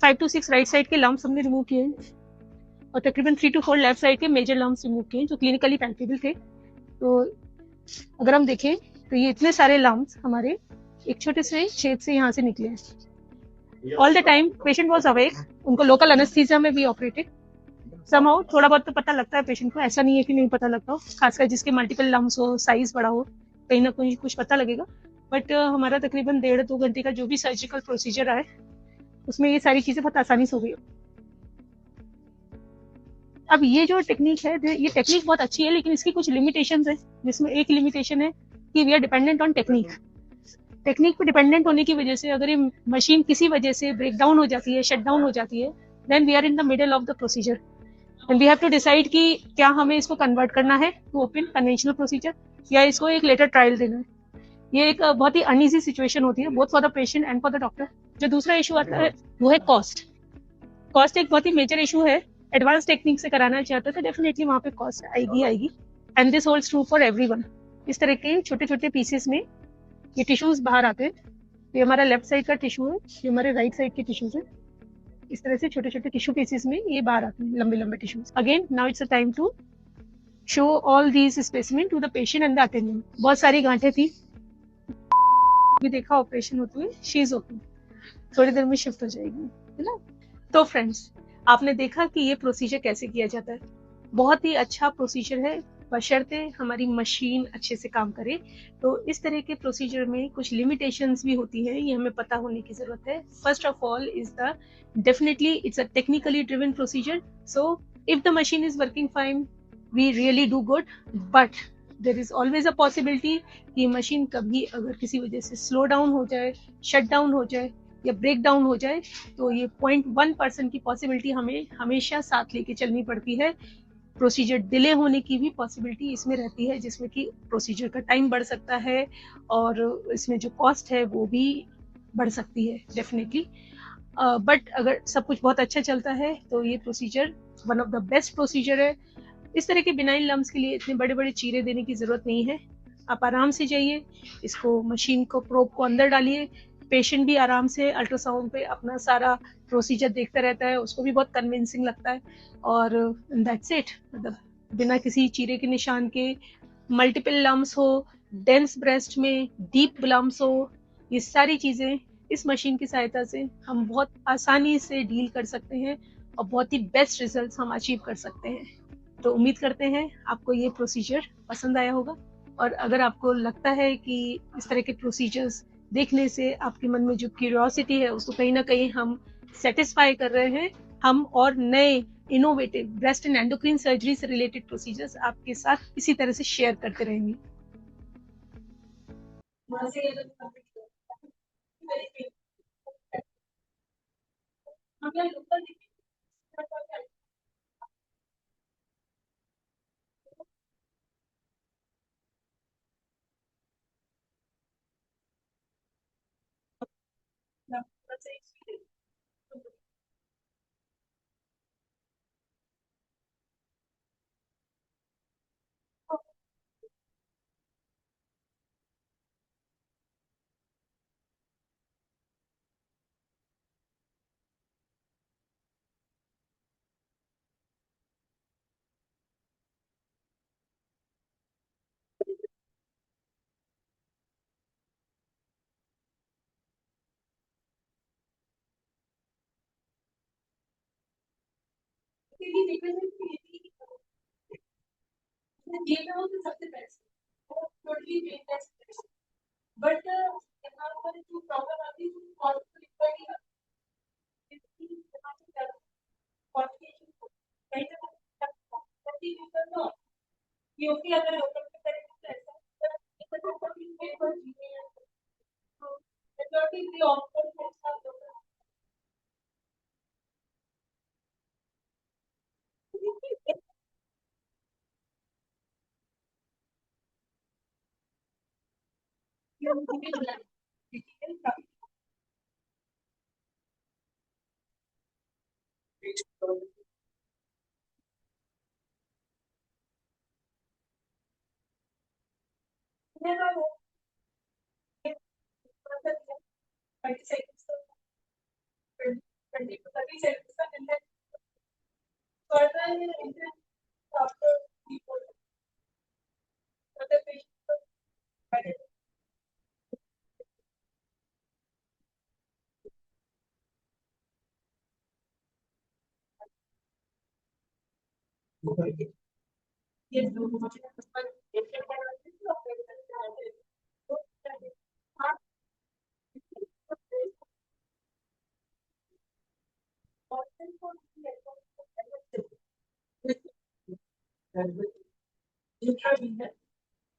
Speaker 12: 5 to 6 राइट साइड के लम्प्स हमने रिमूव किए हैं और तकरीबन 3 to 4 लेफ्ट साइड के मेजर लम्प्स रिमूव किए हैं जो क्लिनिकली पैल्पेबल थे। तो अगर हम देखें तो ये इतने सारे लम्प्स हमारे एक छोटे से छेद से यहाँ से निकले हैं। All the time patient was awake, उनको लोकल एनेस्थीसिया में भी ऑपरेटेड। समहाउ थोड़ा बहुत तो पता लगता है पेशेंट को, ऐसा नहीं है कि नहीं पता लगता हो, खासकर जिसके मल्टीपल लम्प्स हो, साइज बड़ा हो, कहीं ना कहीं कुछ पता लगेगा। बट हमारा तकरीबन 1.5-2 घंटे का जो भी सर्जिकल प्रोसीजर है उसमें ये सारी चीजें बहुत आसानी से हो गई। अब ये जो टेक्निक है, ये टेक्निक बहुत अच्छी है लेकिन इसकी कुछ लिमिटेशंस है, जिसमें एक लिमिटेशन है कि we are dependent on technique. Technique पे डिपेंडेंट होने की वजह से अगर ये मशीन किसी वजह से ब्रेक डाउन हो जाती है, शट डाउन हो जाती है, then we are in the middle of the procedure and we have to decide कि क्या हमें इसको कन्वर्ट करना है टू ओपन कन्वेंशनल प्रोसीजर या इसको एक लेटर ट्रायल देना है। ये एक बहुत ही अनईजी सिचुएशन होती है both for the patient and for the doctor. जो दूसरा इशू आता है वो है कॉस्ट। कॉस्ट एक बहुत ही मेजर इशू है। एडवांस टेक्निक से कराना चाहते तो डेफिनेटली वहाँ पे कॉस्ट आएगी and this holds true for everyone. इस तरह के छोटे छोटे पीसेस में ये टिश्यूज बाहर आते हैं। ये हमारा लेफ्ट साइड का टिश्यू है, ये हमारे राइट साइड के टिश्यूज है। इस तरह से छोटे छोटे टिश्यू पीसेस में ये बाहर आते हैं, लंबे लंबे tissues. Again now it's a time to show all these specimen to the patient and the attendant. बहुत सारी गांठें थी, भी देखा ऑपरेशन होते हुए, शी इज ओके, थोड़ी देर में शिफ्ट हो जाएगी, है ना। तो फ्रेंड्स, आपने देखा कि ये प्रोसीजर कैसे किया जाता है। बहुत ही अच्छा प्रोसीजर है, बशर्ते हमारी मशीन अच्छे से काम करे। तो इस तरह के प्रोसीजर में कुछ लिमिटेशंस भी होती है, ये हमें पता होने की जरूरत है। First of all is the definitely it's a technically driven procedure, so if the machine is working fine we really do good, but there is always a possibility कि मशीन कभी अगर किसी वजह से स्लो डाउन हो जाए, shut down हो जाए या ब्रेक डाउन हो जाए, तो ये 0.1% की पॉसिबिलिटी हमें हमेशा साथ लेके चलनी पड़ती है। प्रोसीजर डिले होने की भी पॉसिबिलिटी इसमें रहती है, जिसमें कि प्रोसीजर का टाइम बढ़ सकता है और इसमें जो कॉस्ट है वो भी बढ़ सकती है डेफिनेटली। बट अगर सब कुछ बहुत अच्छा चलता है तो ये procedure one of the best procedure है। इस तरह के बिनाइन लम्स के लिए इतने बड़े बड़े चीरे देने की जरूरत नहीं है। आप आराम से जाइए, इसको मशीन को प्रोब को अंदर डालिए, पेशेंट भी आराम से अल्ट्रासाउंड पे अपना सारा प्रोसीजर देखता रहता है, उसको भी बहुत कन्विंसिंग लगता है और दैट्स इट। मतलब बिना किसी चीरे के निशान के, मल्टीपल लम्स हो, डेंस ब्रेस्ट में डीप लम्स हो, ये सारी चीजें इस मशीन की सहायता से हम बहुत आसानी से डील कर सकते हैं और बहुत ही बेस्ट रिजल्ट्स हम अचीव कर सकते हैं। तो उम्मीद करते हैं आपको ये प्रोसीजर पसंद आया होगा और अगर आपको लगता है कि इस तरह के प्रोसीजर्स देखने से आपके मन में जो क्यूरियोसिटी है उसको कहीं ना कहीं हम सेटिस्फाई कर रहे हैं, हम और नए innovative breast and endocrine surgery से रिलेटेड प्रोसीजर्स आपके साथ इसी तरह से शेयर करते रहेंगे। सबसे बेस्ट टोटली बट यहाँ पर जो प्रॉब्लम आती है क्योंकि अगर लोकल में करेंगे तो
Speaker 3: after people, other patients. Yes,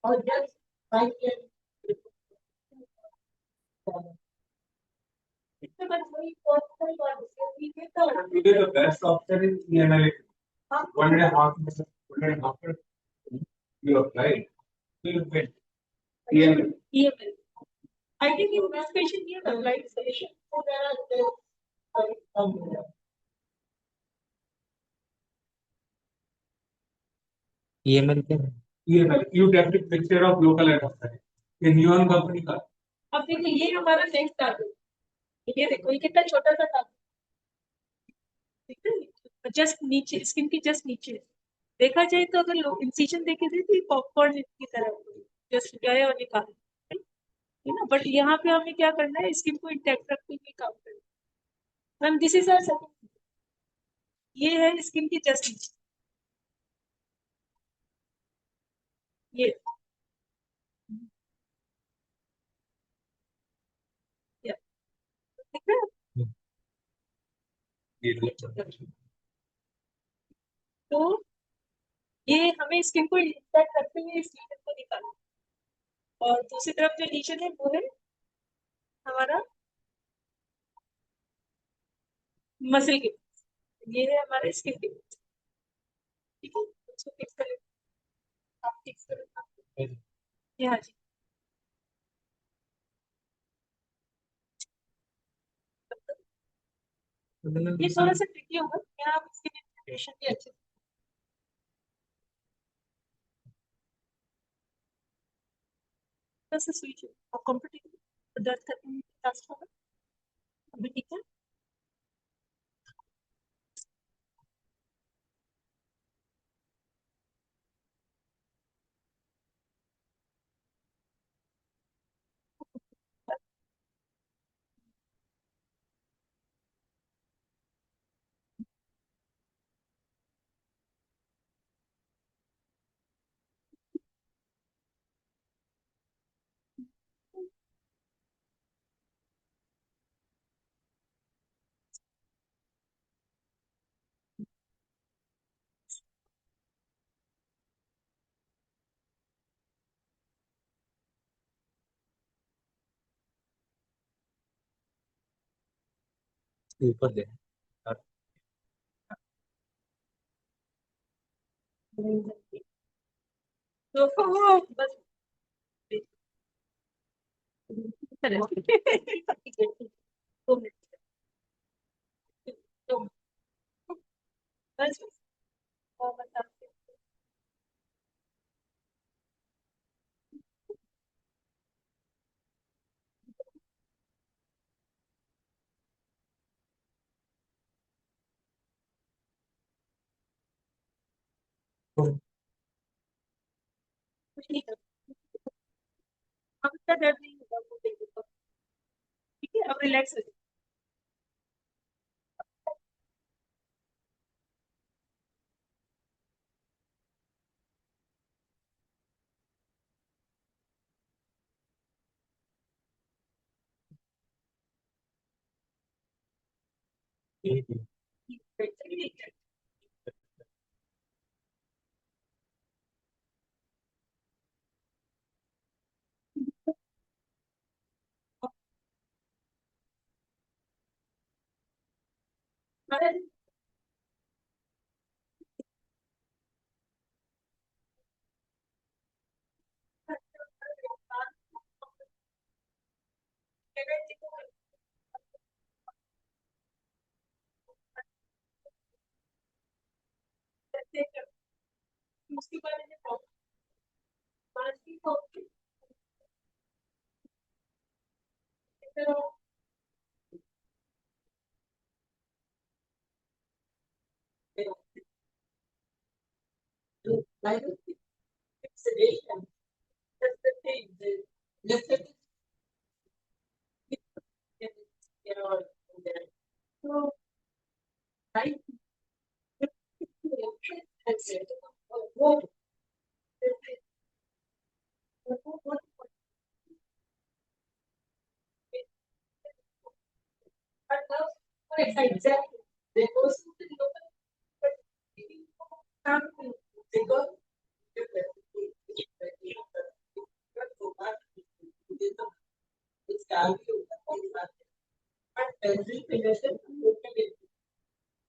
Speaker 3: or just right here.
Speaker 10: Today the best option is EML. 1.5 years, 1.5 years. You applied. You went. EML.
Speaker 3: EML. I think in this patient he has applied solution. So there are
Speaker 10: EML क्या है? EML. You get the picture of local anesthetic. ये New York company का.
Speaker 3: अब देखिए ये हमारा next target, ये देखो ये कितना छोटा सा टारगेट, जस्ट नीचे स्किन की जस्ट नीचे देखा जाए तो अगर लोग इंसिजन देखे थे तो पॉपकॉर्न की तरह जस्ट गए और निकाले है ना, बट यहाँ पे हमें क्या करना है, स्किन को इंटैक्ट रखते हुए काम करना है। Ma'am this is our second, ये है स्किन की जस्ट नीचे, ये ठीक है। तो ये हमें स्किन को इंटैक्ट रखते हुए इस लीजन को निकालना, और दूसरी तरफ जो लीजन है वो है हमारा मसल के, ये है हमारे स्किन के, ठीक है, उसको फिक्स करें, आप फिक्स करें यहाँ जी। ये थोड़ा सा ट्रिकी होगा, यहाँ आप इसके लिए प्रिपरेशन भी अच्छे से स्विच और कंफर्टेबल दर्द करने में फास्ट होगा, अभी ठीक है।
Speaker 10: ऊपर दे.
Speaker 3: तो बस चलो 2 मिनट, तो बस और बताते ठीक है, अब इतना दर्द नहीं होगा, वो देख लो, ठीक है, अब रिलैक्स हो जाइए। अरे उसके बारे में I don't think it's sedation. That's the thing. The left so I and said, what? But now, exactly. They go to the local, but they go it's value but every relation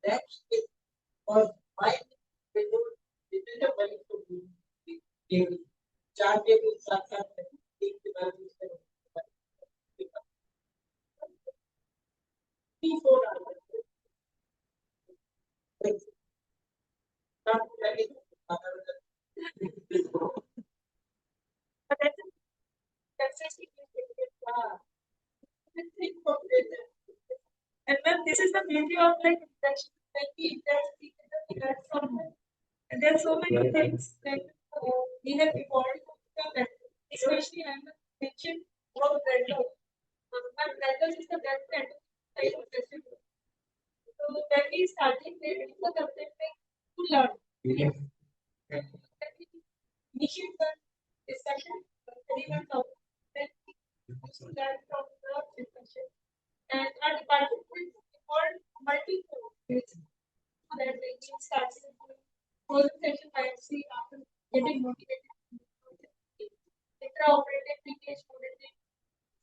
Speaker 3: that's it or why they don't depend on money to be chargeable साथ-साथ एक के बाद दूसरे P4 but that's and then this is the beauty of like interaction, like we interact, we can learn from them. And there are so many things that we have evolved from that, especially I mentioned about rental. But rental is the best rental type of festival. So when we started, there is a concept like to learn. Initiate the discussion, everyone talk, then we learn from the discussion. And our department is called multi-core. So that they can start whole session by see after getting motivated. Intra-operative, pre-case motivated.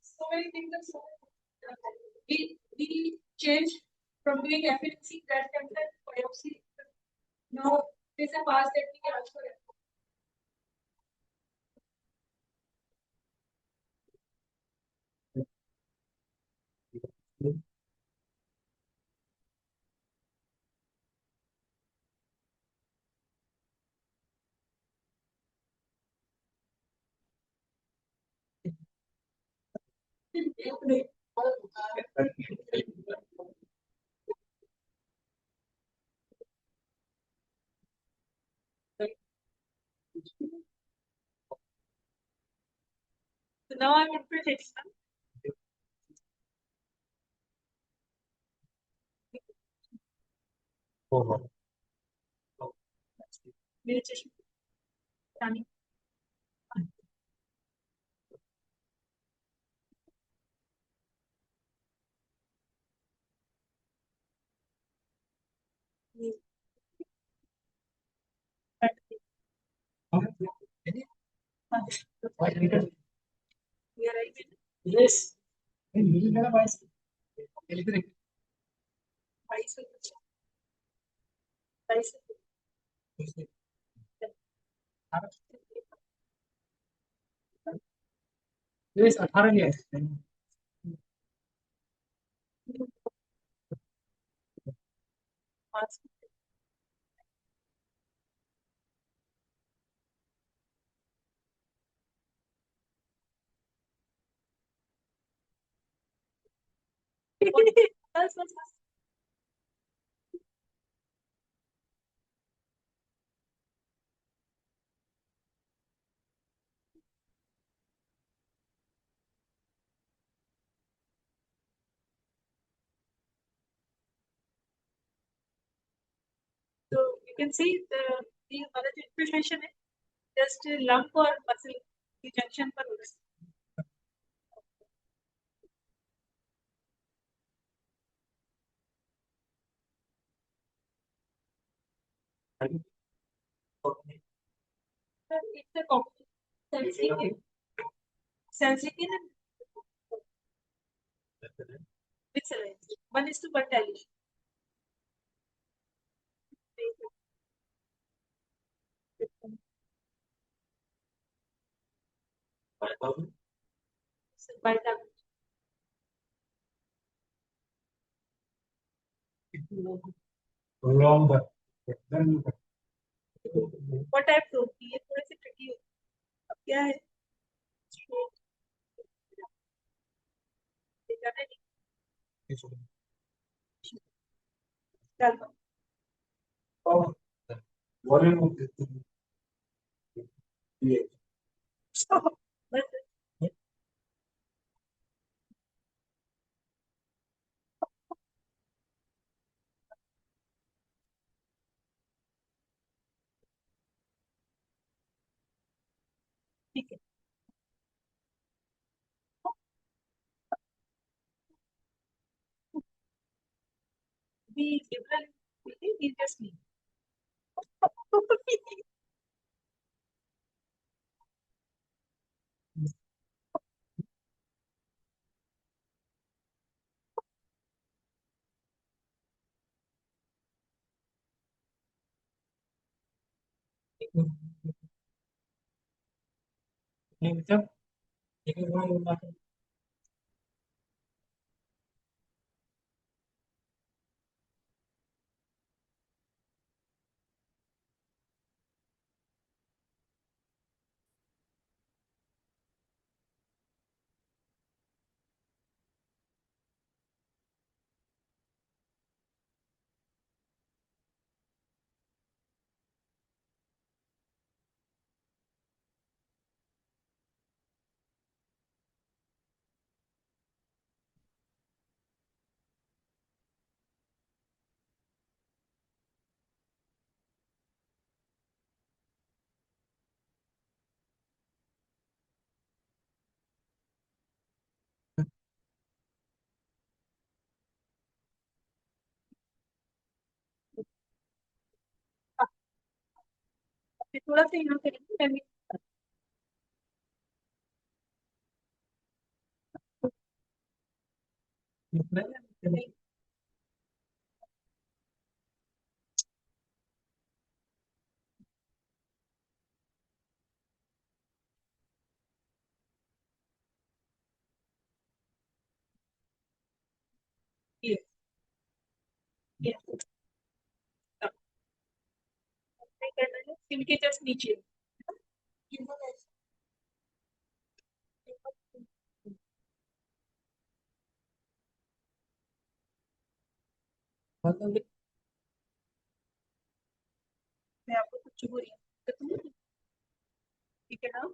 Speaker 3: So many things are so we changed from doing efficacy breast cancer biopsy. Now there's a path that we can also So now I'm in protection. Meditation. Running. Yes. Yes, 18 years. So you can see the other infiltration is just a lump or muscle the junction पर होगा. It's a combination. Sensitive and with saline. 1:1 dilution. By
Speaker 13: Wrong, but
Speaker 3: what type of ये थोड़े से tricky है. अब क्या है?
Speaker 13: volume of the
Speaker 3: So, ठीक है. The liberal is just me. थोड़ा सा यहाँ करेंगे मैं Yes. Yes. नहीं करना है इनके जस्ट नीचे मैं आपको कुछ बोल रही हूँ ठीक है ना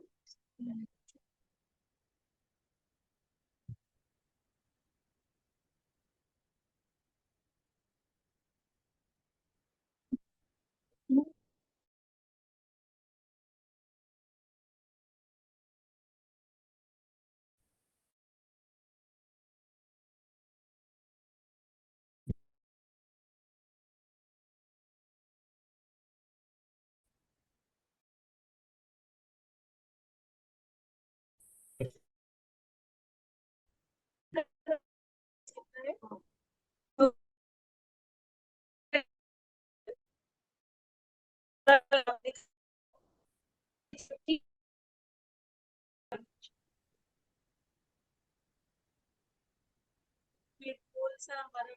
Speaker 3: कौन सा हमारा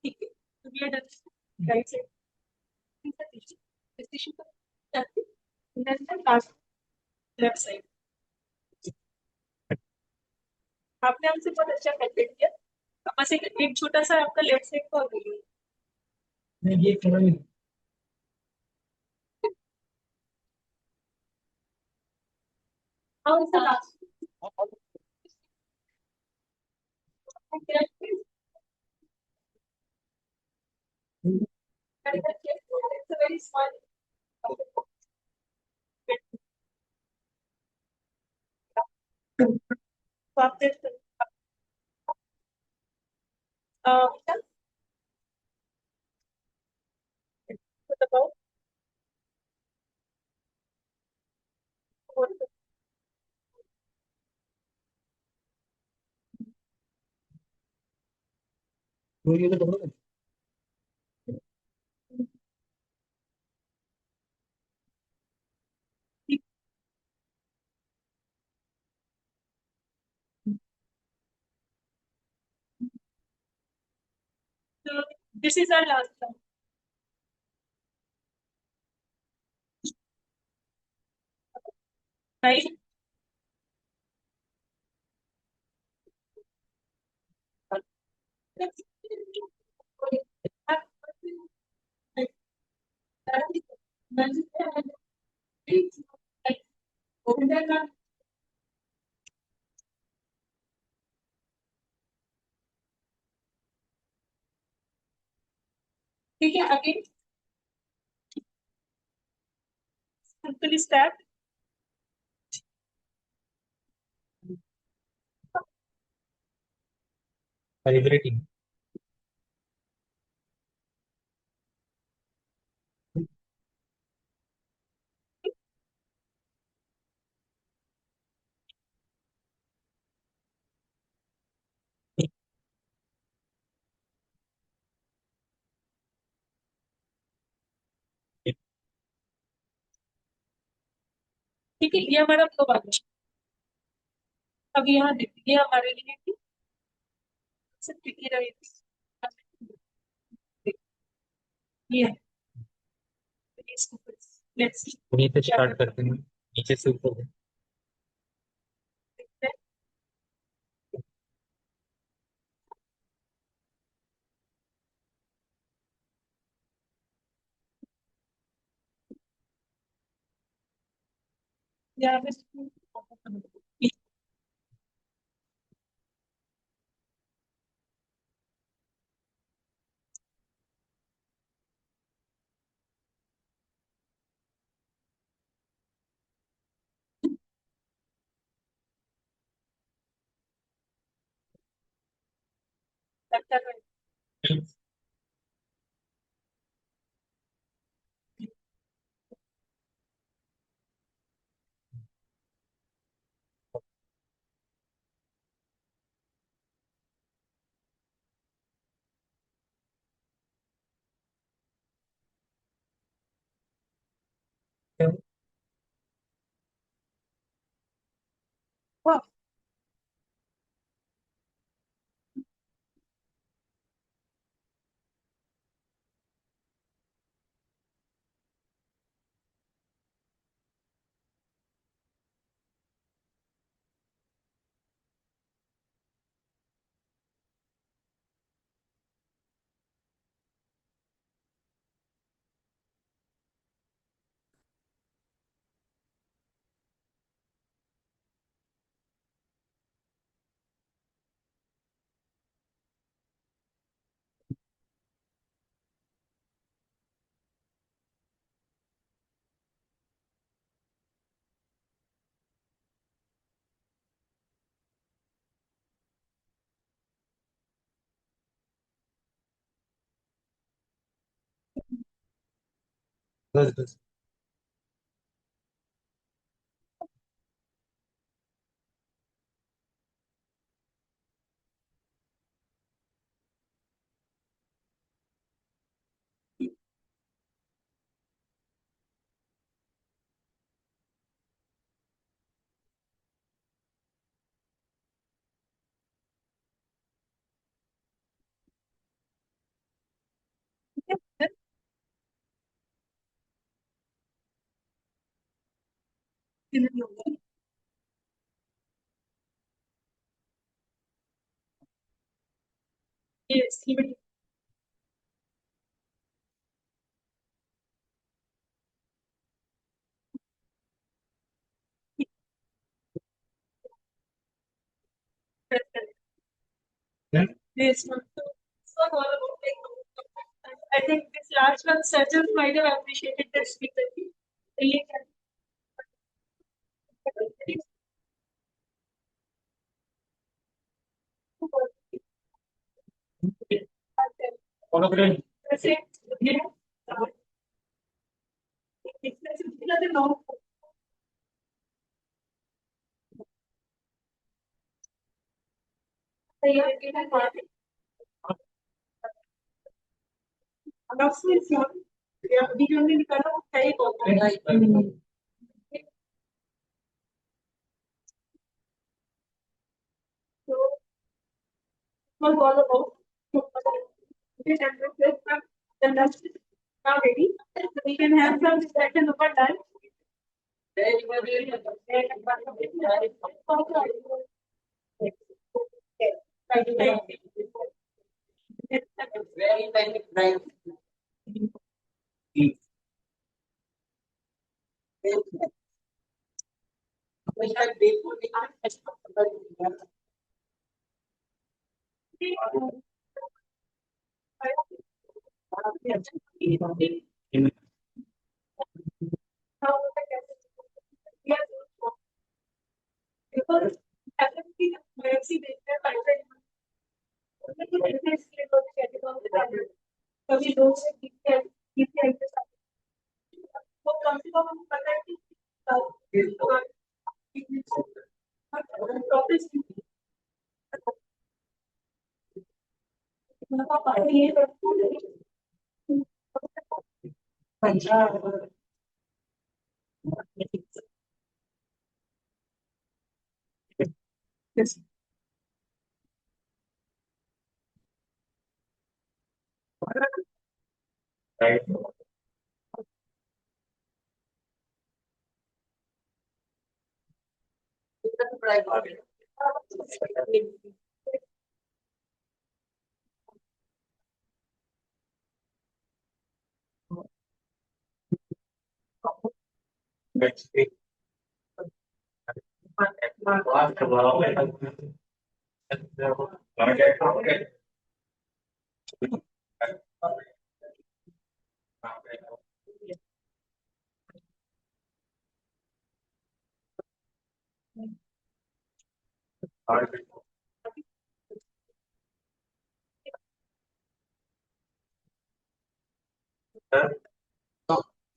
Speaker 3: ठीक है तो ये राइट साइड लेफ्ट साइड आपने हमसे बहुत अच्छा कंटेंट किया बस एक छोटा सा आपका लेफ्ट साइड का और वीडियो नहीं ये थोड़ा ही हाँ उसका last it's a very small तो आप देख सकते what about so this is our last one right ठीक है, अगेन सिंपली स्टार्ट।
Speaker 7: Calibrating.
Speaker 3: ठीक है, ये हमारा फ्लो आ गया। अब यहाँ देखिए, ये हमारे लिए ट्रिकी रहेगी। ये लेट्स सी
Speaker 7: वहीं पे स्टार्ट करते हैं, नीचे से ऊपर।
Speaker 3: यहाँ पे वाह,
Speaker 7: बस।
Speaker 3: yes, even this one. So, this was all about like, I think this last one, surgeons might have appreciated this because really
Speaker 7: Follow the
Speaker 3: वैसे you know, another long announcements या वीडियो में निकाला वो सही बोलता है। So, was all about the lunch is now ready. So we can have some discussion over lunch. Very nice. Because definitely biopsy based है private लेकिन ऐसे इसलिए तो कहते हैं कभी लोग से ठीक है के साथ वो कम से कम हमें पता है कि टॉपिक्स मतलब पता ये Punjab
Speaker 7: Right. Next week.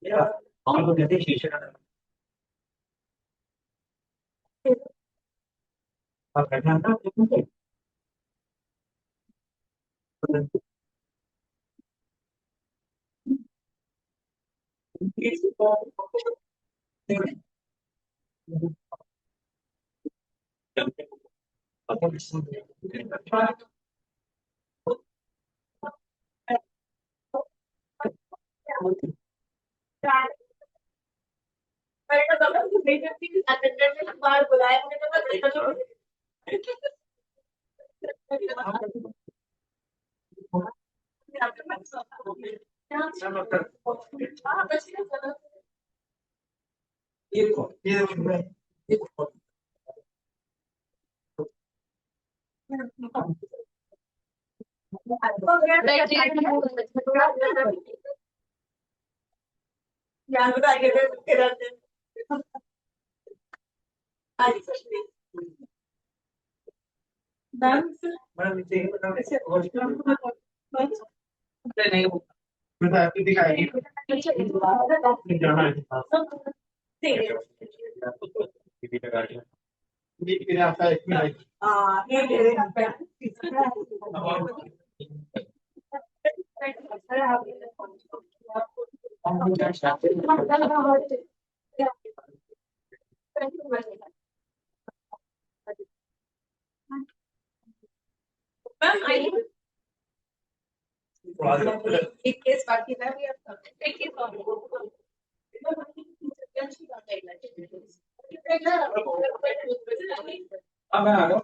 Speaker 7: Yeah, all of the decision.
Speaker 3: बार बुलाया एक केस बाकी था भी एक केस और
Speaker 7: अब मैं आ गया।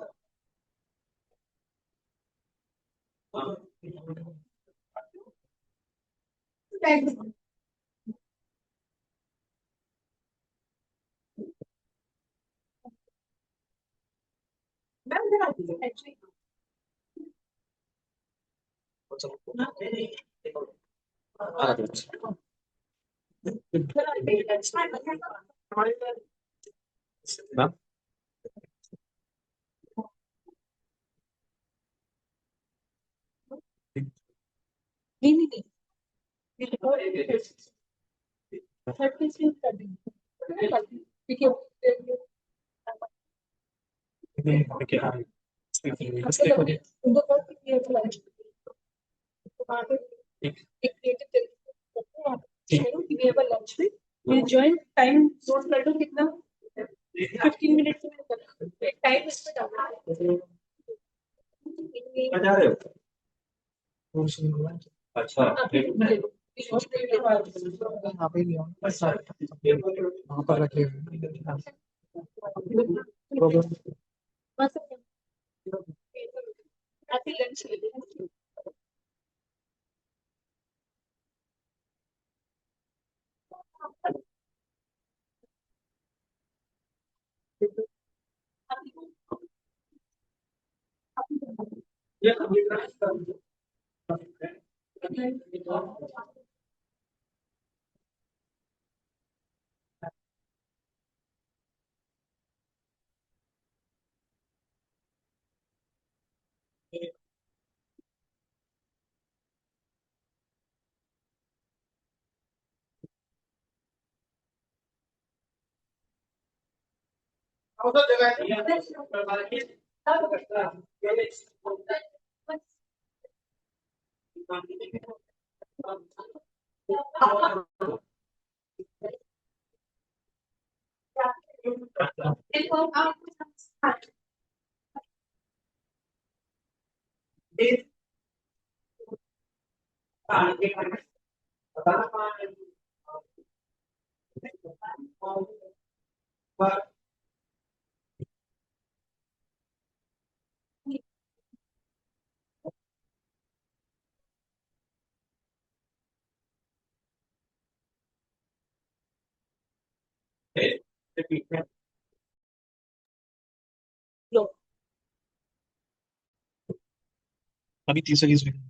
Speaker 3: ज्वाइन टाइम नोट कर दो कितना 15 मिनट में एक टाइम इस पे डालना है
Speaker 7: बता रहे हो अच्छा
Speaker 3: वहाँ पर रखे
Speaker 13: अभी 30 सेकंड